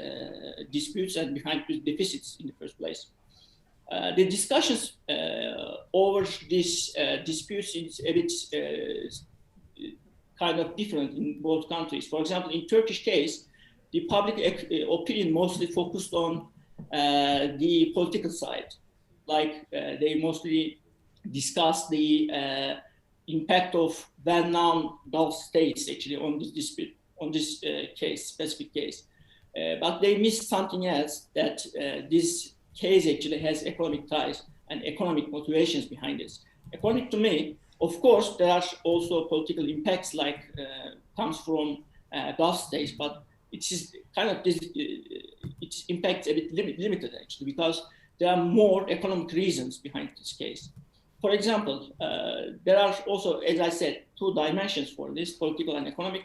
disputes and behind these deficits in the first place. The discussions over these disputes is a bit kind of different in both countries. For example, in Turkish case, the public opinion mostly focused on the political side. Like they mostly discussed the impact of well-known Gulf states actually on this dispute, on this case, specific case. But they missed something else, that this case actually has economic ties and economic motivations behind this. According to me, of course, there are also political impacts like comes from Gulf states, but it is kind of this, its impact a bit limited actually, because there are more economic reasons behind this case. For example, there are also, as I said, two dimensions for this, political and economic.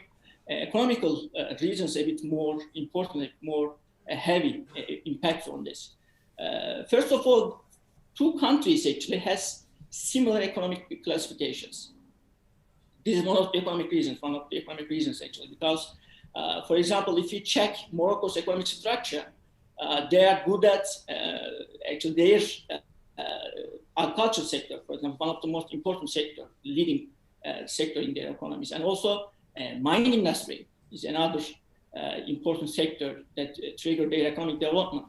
Economical reasons a bit more important, more heavy impact on this. First of all, two countries actually has similar economic classifications. This is one of the economic reasons actually, because for example, if you check Morocco's economic structure, they are good at actually their agriculture sector, for example, one of the most important sector, leading sector in their economies. And also mining industry is another important sector that trigger their economic development.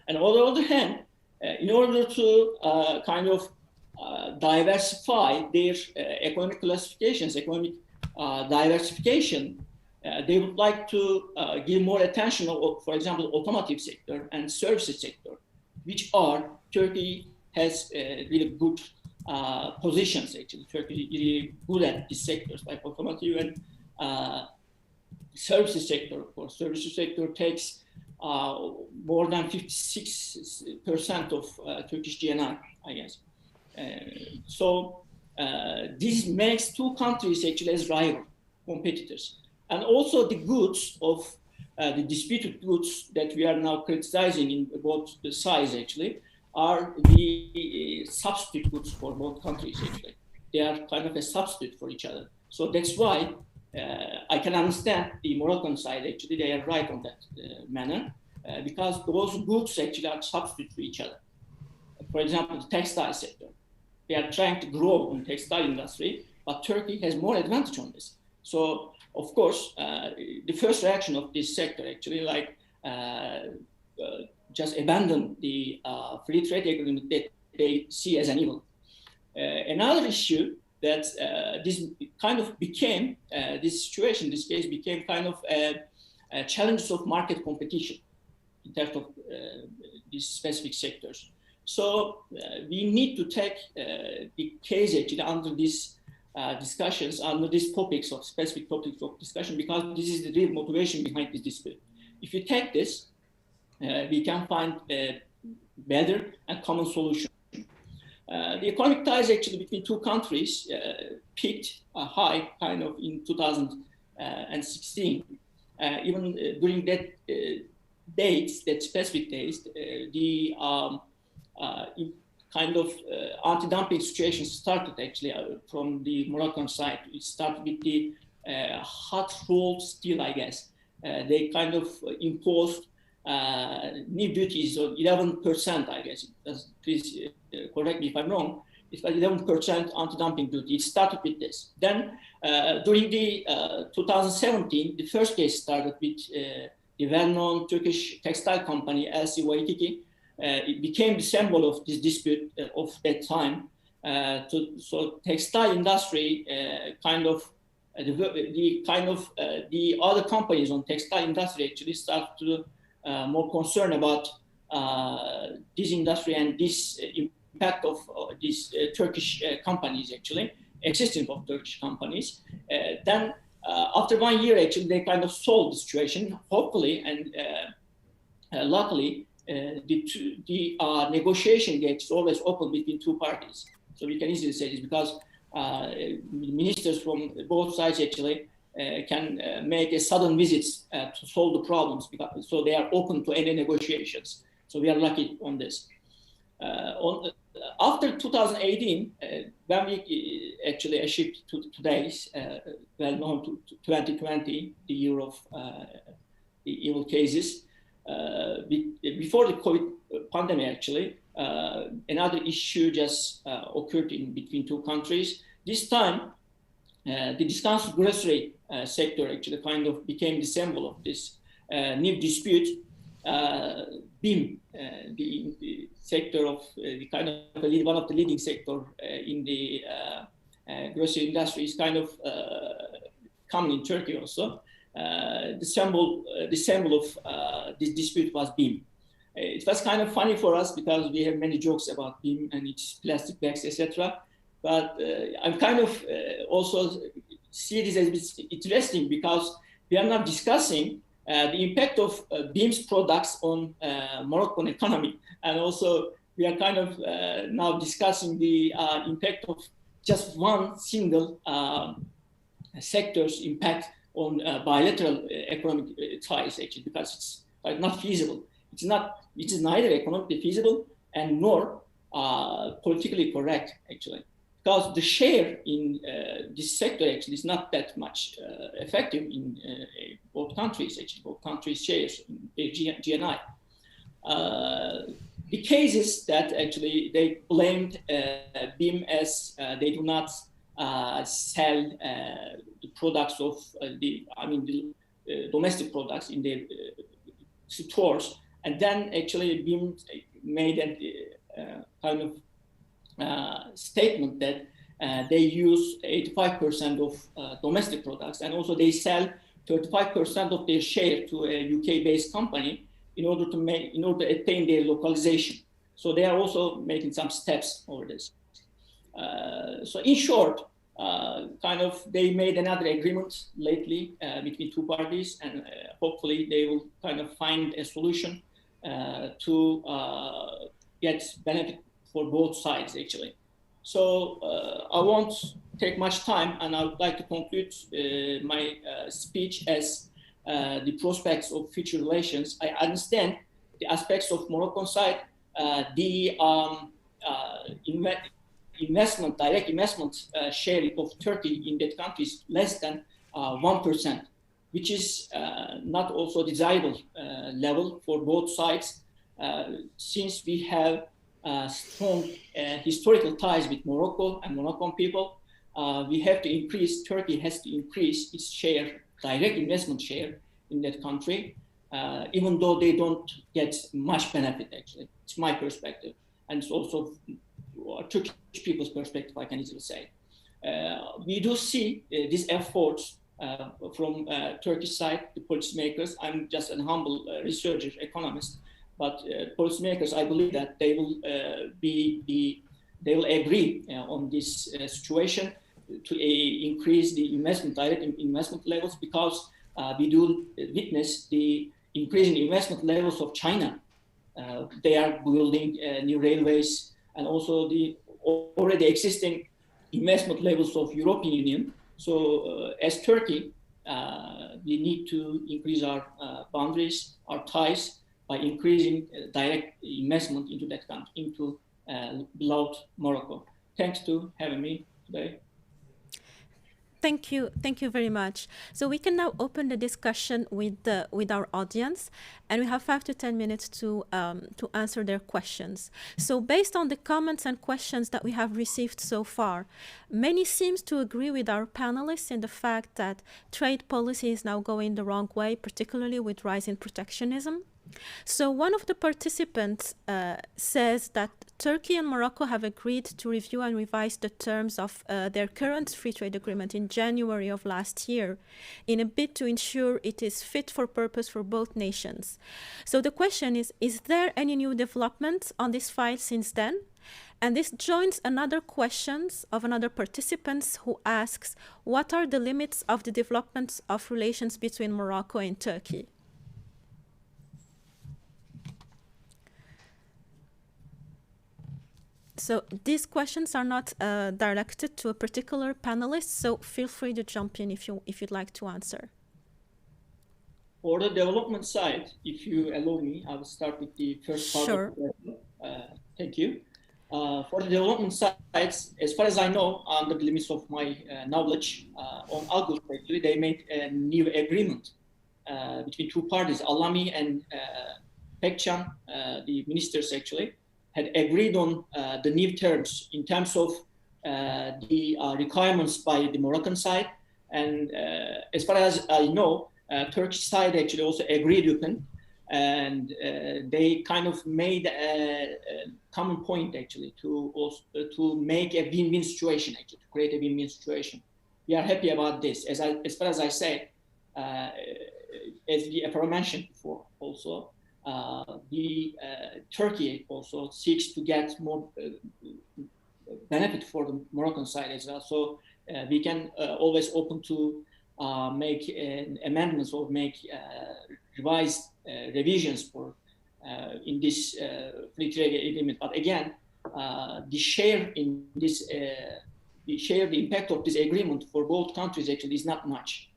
And on the other hand, in order to kind of diversify their economic classifications, economic diversification, they would like to give more attention to, for example, automotive sector and services sector, which are Turkey has really good positions actually. Turkey is really good at these sectors like automotive and services sector. For services sector takes more than 56% of Turkish GNI, I guess. So this makes two countries actually as rival competitors. And also the goods of the disputed goods that we are now criticizing in both the sides actually are the substitute goods for both countries actually. They are kind of a substitute for each other. So that's why I can understand the Moroccan side actually, they are right on that manner because those goods actually are substitute for each other. For example, the textile sector. They are trying to grow in textile industry, but Turkey has more advantage on this. So of course, the first reaction of this sector actually like just abandon the free trade agreement that they see as an evil. Another issue that this kind of became, this situation, this case became kind of challenges of market competition in terms of these specific sectors. So we need to take the case actually under these discussions, under these topics of specific topics of discussion, because this is the real motivation behind this dispute. If you take this, we can find a better and common solution. The economic ties actually between two countries peaked high kind of in 2016. Even during that dates, that specific days, the kind of anti-dumping situation started actually from the Moroccan side. It started with the hot rolled steel, I guess. They kind of imposed new duties of 11%, I guess. Please correct me if I'm wrong. It's like 11% anti-dumping duty. It started with this. Then during the 2017, the first case started with the well-known Turkish textile company, LC Waikiki. It became the symbol of this dispute of that time. So textile industry kind of the other companies on textile industry actually started to more concerned about this industry and this impact of these Turkish companies actually, existence of Turkish companies. Then after 1 year actually they kind of solved the situation, hopefully, and luckily the negotiation gate is always open between two parties. So we can easily say this because ministers from both sides actually can make a sudden visits to solve the problems, because, so they are open to any negotiations. So we are lucky on this. After 2018, when we actually achieved today's well-known to 2020, the year of the evil cases, before the COVID pandemic, actually, another issue just occurred in between two countries. This time, the discount grocery sector actually kind of became the symbol of this new dispute. BIM, the sector of the kind of one of the leading sector in the grocery industry, is kind of common in Turkey also. The symbol of this dispute was BIM. It was kind of funny for us because we have many jokes about BIM and its plastic bags, etc. But I'm kind of also see this as interesting because we are now discussing the impact of BIM's products on Moroccan economy, and also we are kind of now discussing the impact of just one single sector's impact on bilateral economic ties, actually, because it's not feasible. It is neither economically feasible and nor politically correct, actually, because the share in this sector actually is not that much effective in both countries, actually, both countries' shares in GNI. The case is that actually they blamed BIM as they do not sell the products of the domestic products in their stores, and then actually BIM made a kind of statement that they use 85% of domestic products, and also they sell 35% of their share to a UK-based company in order to attain their localization. So they are also making some steps over this. So in short, kind of they made another agreement lately between two parties, and hopefully they will kind of find a solution to get benefit for both sides, actually. So I won't take much time, and I would like to conclude my speech as the prospects of future relations. I understand the aspects of Moroccan side, the direct investment share of Turkey in that country is less than 1%, which is not also desirable level for both sides, since we have strong historical ties with Morocco and Moroccan people. We have to increase, Turkey has to increase its share, direct investment share in that country, even though they don't get much benefit, actually. It's my perspective. And it's also Turkish people's perspective, I can easily say. We do see these efforts from Turkish side, the policymakers. I'm just a humble researcher, economist, but policymakers, I believe that they will they will agree on this situation to increase the direct investment levels, because we do witness the increasing investment levels of China. They are building new railways, and also the already existing investment levels of European Union. So as Turkey, we need to increase our boundaries, our ties, by increasing direct investment into that country, into beloved Morocco. Thanks to having me today. Thank you very much. So we can now open the discussion with our audience, and we have 5 to 10 minutes to answer their questions. So based on the comments and questions that we have received so far, many seems to agree with our panelists in the fact that trade policy is now going the wrong way, particularly with rising protectionism. So one of the participants says that Turkey and Morocco have agreed to review and revise the terms of their current free trade agreement in January of last year in a bid to ensure it is fit for purpose for both nations. So the question is there any new development on this file since then? And this joins another questions of another participant who asks, what are the limits of the development of relations between Morocco and Turkey? So these questions are not directed to a particular panelist, so feel free to jump in if you'd like to answer. For the development side, if you allow me, I will start with the first part. Sure. Of the, Thank you. For the development sides, as far as I know, under the limits of my knowledge, on August, actually, they made a new agreement between two parties. Alami and Pekcan, the ministers actually, had agreed on the new terms in terms of the requirements by the Moroccan side. And as far as I know, Turkish side actually also agreed upon, and they kind of made a common point actually to also, to make a win-win situation, actually, to create a win-win situation. We are happy about this. As far as I said, as we mentioned before, also Turkey also seeks to get more benefit for the Moroccan side as well. So we can always open to make amendments or make revised revisions for in this free trade agreement. But again, the share in this, the impact of this agreement for both countries actually is not much.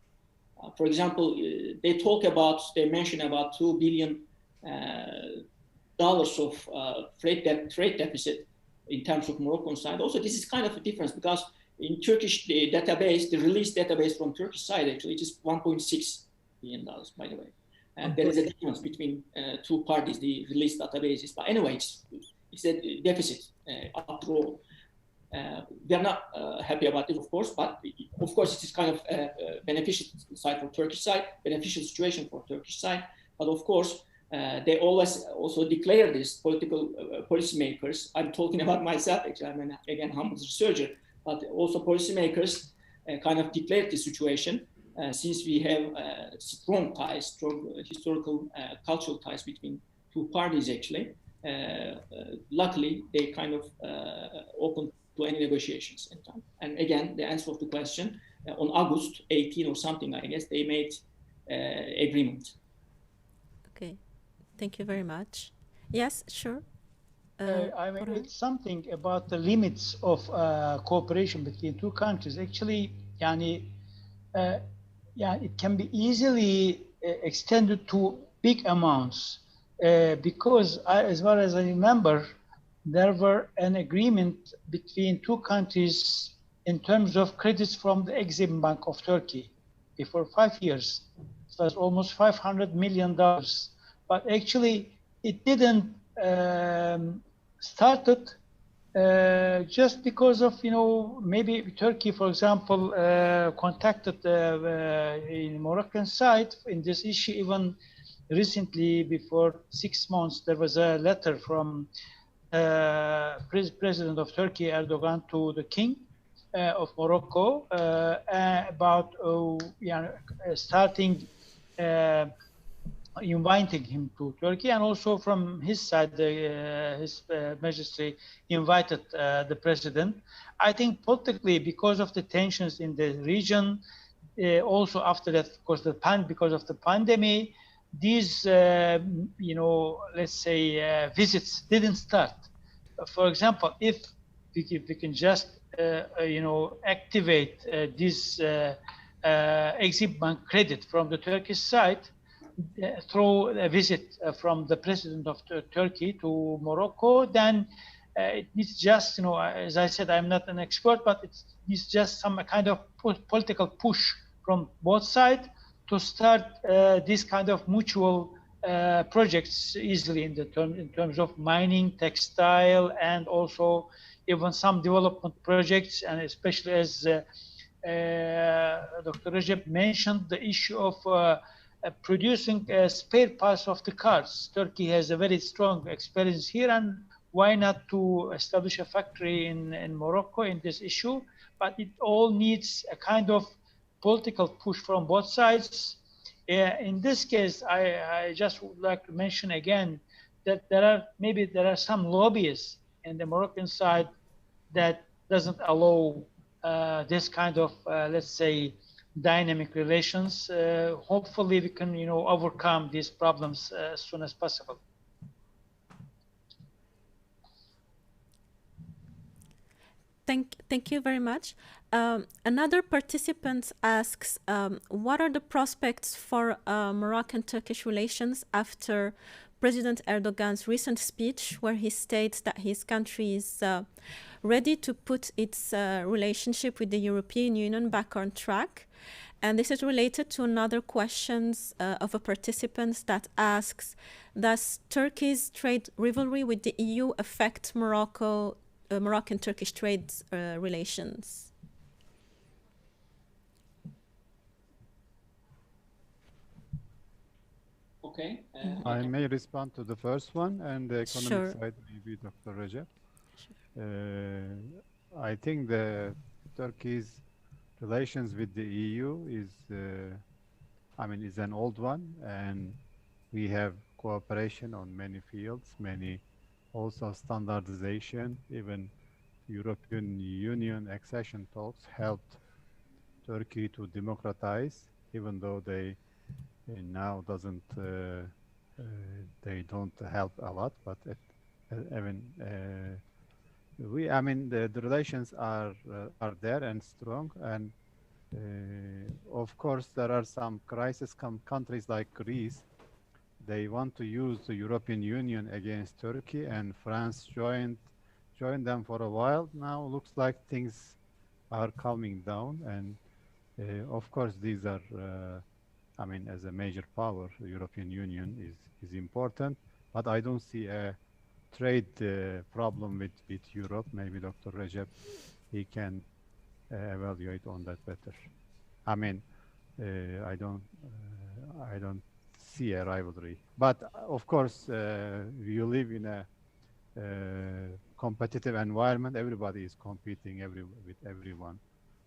For example, they mention about $2 billion of trade deficit in terms of Moroccan side. Also, this is kind of a difference because in Turkish database, the released database from Turkish side actually, it is $1.6 billion, by the way. And there is a difference between two parties, the released databases. But anyway, it's a deficit after all. They're not happy about it, of course, but of course it is kind of a beneficial side for Turkish side, beneficial situation for Turkish side. But of course, they always also declare this, political policymakers. I'm talking about myself, actually, I'm again humble researcher, but also policymakers kind of declared the situation since we have strong ties, strong historical, cultural ties between two parties, actually. Luckily, they kind of opened to any negotiations in time. And again, the answer of the question, on August 18 or something, I guess, they made agreement. Okay, thank you very much. Yes, sure. I mean, it's something about the limits of cooperation between two countries. Actually, it can be easily extended to big amounts because as far as I remember, there were an agreement between two countries in terms of credits from the Exim Bank of Turkey for 5 years. It was almost $500 million, but actually it didn't started just because of, maybe Turkey, for example, contacted the Moroccan side in this issue. Even recently, before 6 months, there was a letter from President of Turkey, Erdogan, to the King of Morocco about starting inviting him to Turkey, and also from his side, his Majesty invited the president. I think politically, because of the tensions in the region, also after that, of course, because of the pandemic, these, let's say, visits didn't start. For example, if we can just, activate this Exim Bank credit from the Turkish side, through a visit from the president of Turkey to Morocco, then it needs just, as I said, I'm not an expert, but it's just some kind of political push from both sides to start this kind of mutual projects easily in terms of mining, textile, and also even some development projects, and especially as Dr. Recep mentioned, the issue of producing spare parts of the cars. Turkey has a very strong experience here, and why not to establish a factory in Morocco in this issue? But it all needs a kind of political push from both sides. In this case, I just would like to mention again that there are some lobbyists in the Moroccan side that doesn't allow this kind of, let's say, dynamic relations. Hopefully we can, overcome these problems as soon as possible. Thank you very much. Another participant asks, what are the prospects for Moroccan-Turkish relations after President Erdogan's recent speech, where he states that his country is ready to put its relationship with the European Union back on track? And this is related to another question of a participant that asks, does Turkey's trade rivalry with the EU affect Moroccan-Turkish trade relations? Okay. I may respond to the first one, and the economic Sure. side maybe Dr. Recep. I think the Turkey's relations with the EU is, is an old one, and we have cooperation on many fields, many also standardization. Even European Union accession talks helped Turkey to democratize, even though they now they don't help a lot, but the relations are there and strong, and of course there are some crisis countries like Greece. They want to use the European Union against Turkey, and France joined them for a while. Now looks like things are calming down, and of course these are as a major power, the European Union is important, but I don't see a trade problem with Europe. Maybe Dr. Recep, he can evaluate on that better. I don't see a rivalry, but of course you live in a competitive environment. Everybody is competing with everyone,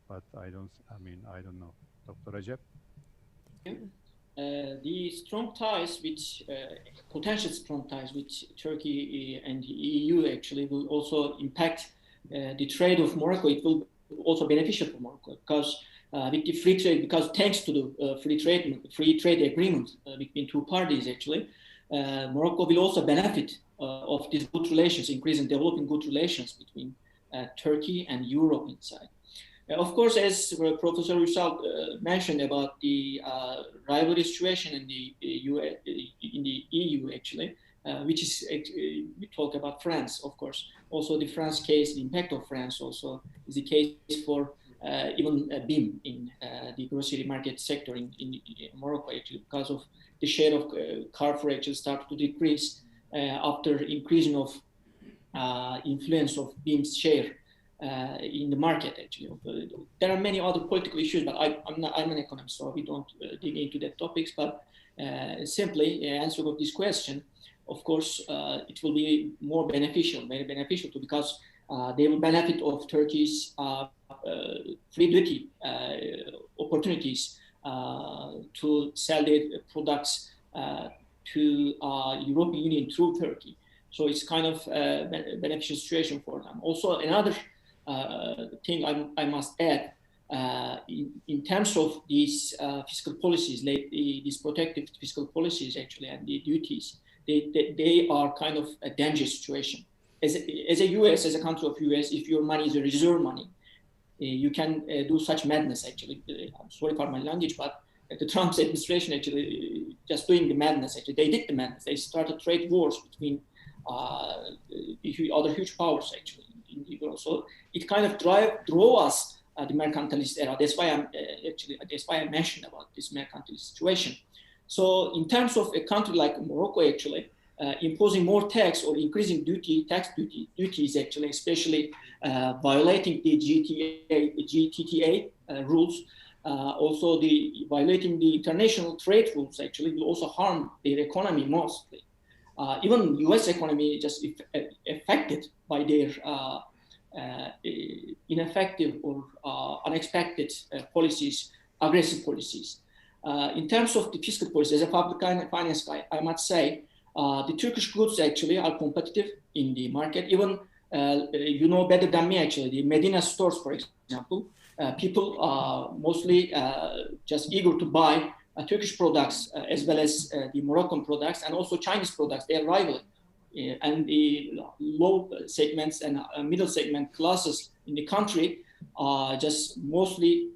but I don't know. Dr. Recep? The strong ties, potential strong ties with Turkey and the EU actually will also impact the trade of Morocco. It will also beneficial for Morocco because with the free trade, because thanks to the free trade agreement between two parties actually, Morocco will also benefit of these good relations, increasing developing good relations between Turkey and Europe inside. Of course, as Professor Ünsal mentioned about the rivalry situation in the EU actually, which is we talk about France, of course. Also, the France case, the impact of France also is the case for even BIM in the grocery market sector in Morocco actually, because of the share of Carrefour actually started to decrease after increasing of influence of BIM's share in the market actually. There are many other political issues, but I'm an economist, so we don't dig into that topics, but simply answering of this question, of course, it will be more beneficial, very beneficial too, because they will benefit of Turkey's free duty opportunities to sell their products to European Union through Turkey. So it's kind of a beneficial situation for them. Also, another thing I must add, in terms of these fiscal policies, these protective fiscal policies actually, and the duties, they are kind of a dangerous situation. As a US, as a country of US, if your money is a reserve money, you can do such madness actually. I'm sorry for my language, but the Trump's administration actually just doing the madness actually. They did the madness. They started trade wars between other huge powers actually in the world. So it kind of draw us the mercantilist era. That's why I mentioned about this mercantilist situation. So in terms of a country like Morocco actually, imposing more tax or increasing tax duties actually, especially violating the GTTA rules, also violating the international trade rules actually will also harm their economy mostly. Even U.S. economy just affected by their ineffective or unexpected policies, aggressive policies. In terms of the fiscal policy, as a public finance guy, I must say the Turkish goods actually are competitive in the market. Even you know better than me actually, the Medina stores, for example, people are mostly just eager to buy Turkish products as well as the Moroccan products and also Chinese products. They are rivaling and the low segments and middle segment classes in the country just mostly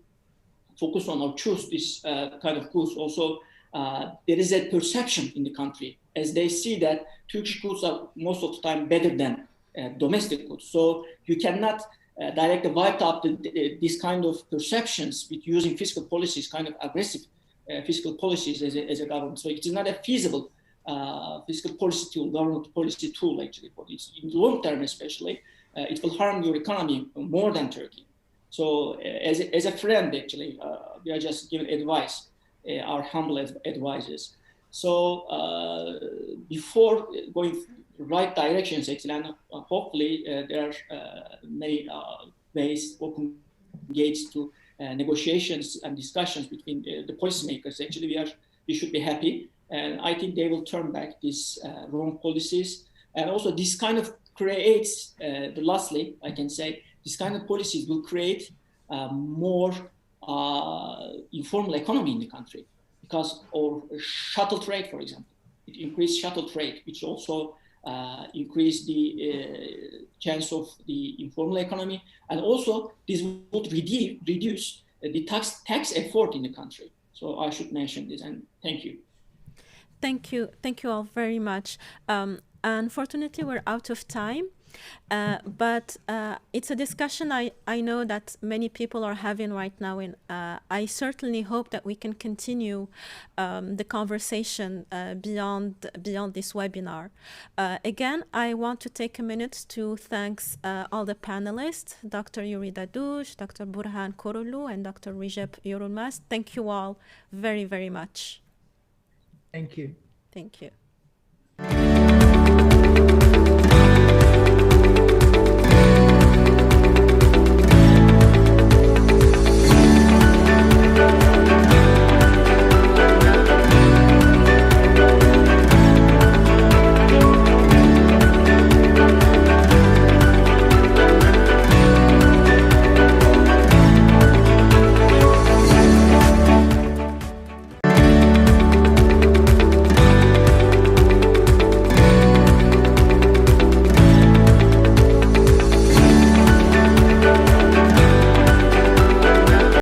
focus on or choose this kind of goods. Also, there is a perception in the country as they see that Turkish goods are most of the time better than domestic goods. So you cannot directly wipe out these kind of perceptions with using fiscal policies, kind of aggressive fiscal policies as a government. So it is not a feasible fiscal policy tool, government policy tool actually for this. In the long term especially, it will harm your economy more than Turkey. So as a friend actually, we are just giving advice, our humble advices. So before going right directions actually, and hopefully there are many ways, open gates to negotiations and discussions between the policymakers. Actually, we should be happy, and I think they will turn back these wrong policies. And also, this kind of creates, lastly, I can say, this kind of policies will create more informal economy in the country, because or shuttle trade, for example, it increased shuttle trade, which also increase the chance of the informal economy, and also this would reduce the tax effort in the country. So I should mention this, and thank you. Thank you all very much. Unfortunately, we're out of time. But it's a discussion I know that many people are having right now, and I certainly hope that we can continue the conversation beyond this webinar. Again, I want to take a minute to thank all the panelists, Dr. Yuri Dadush, Dr. Burhan Korulu, and Dr. Recep Yorulmaz. Thank you all very, very much. Thank you. Thank you.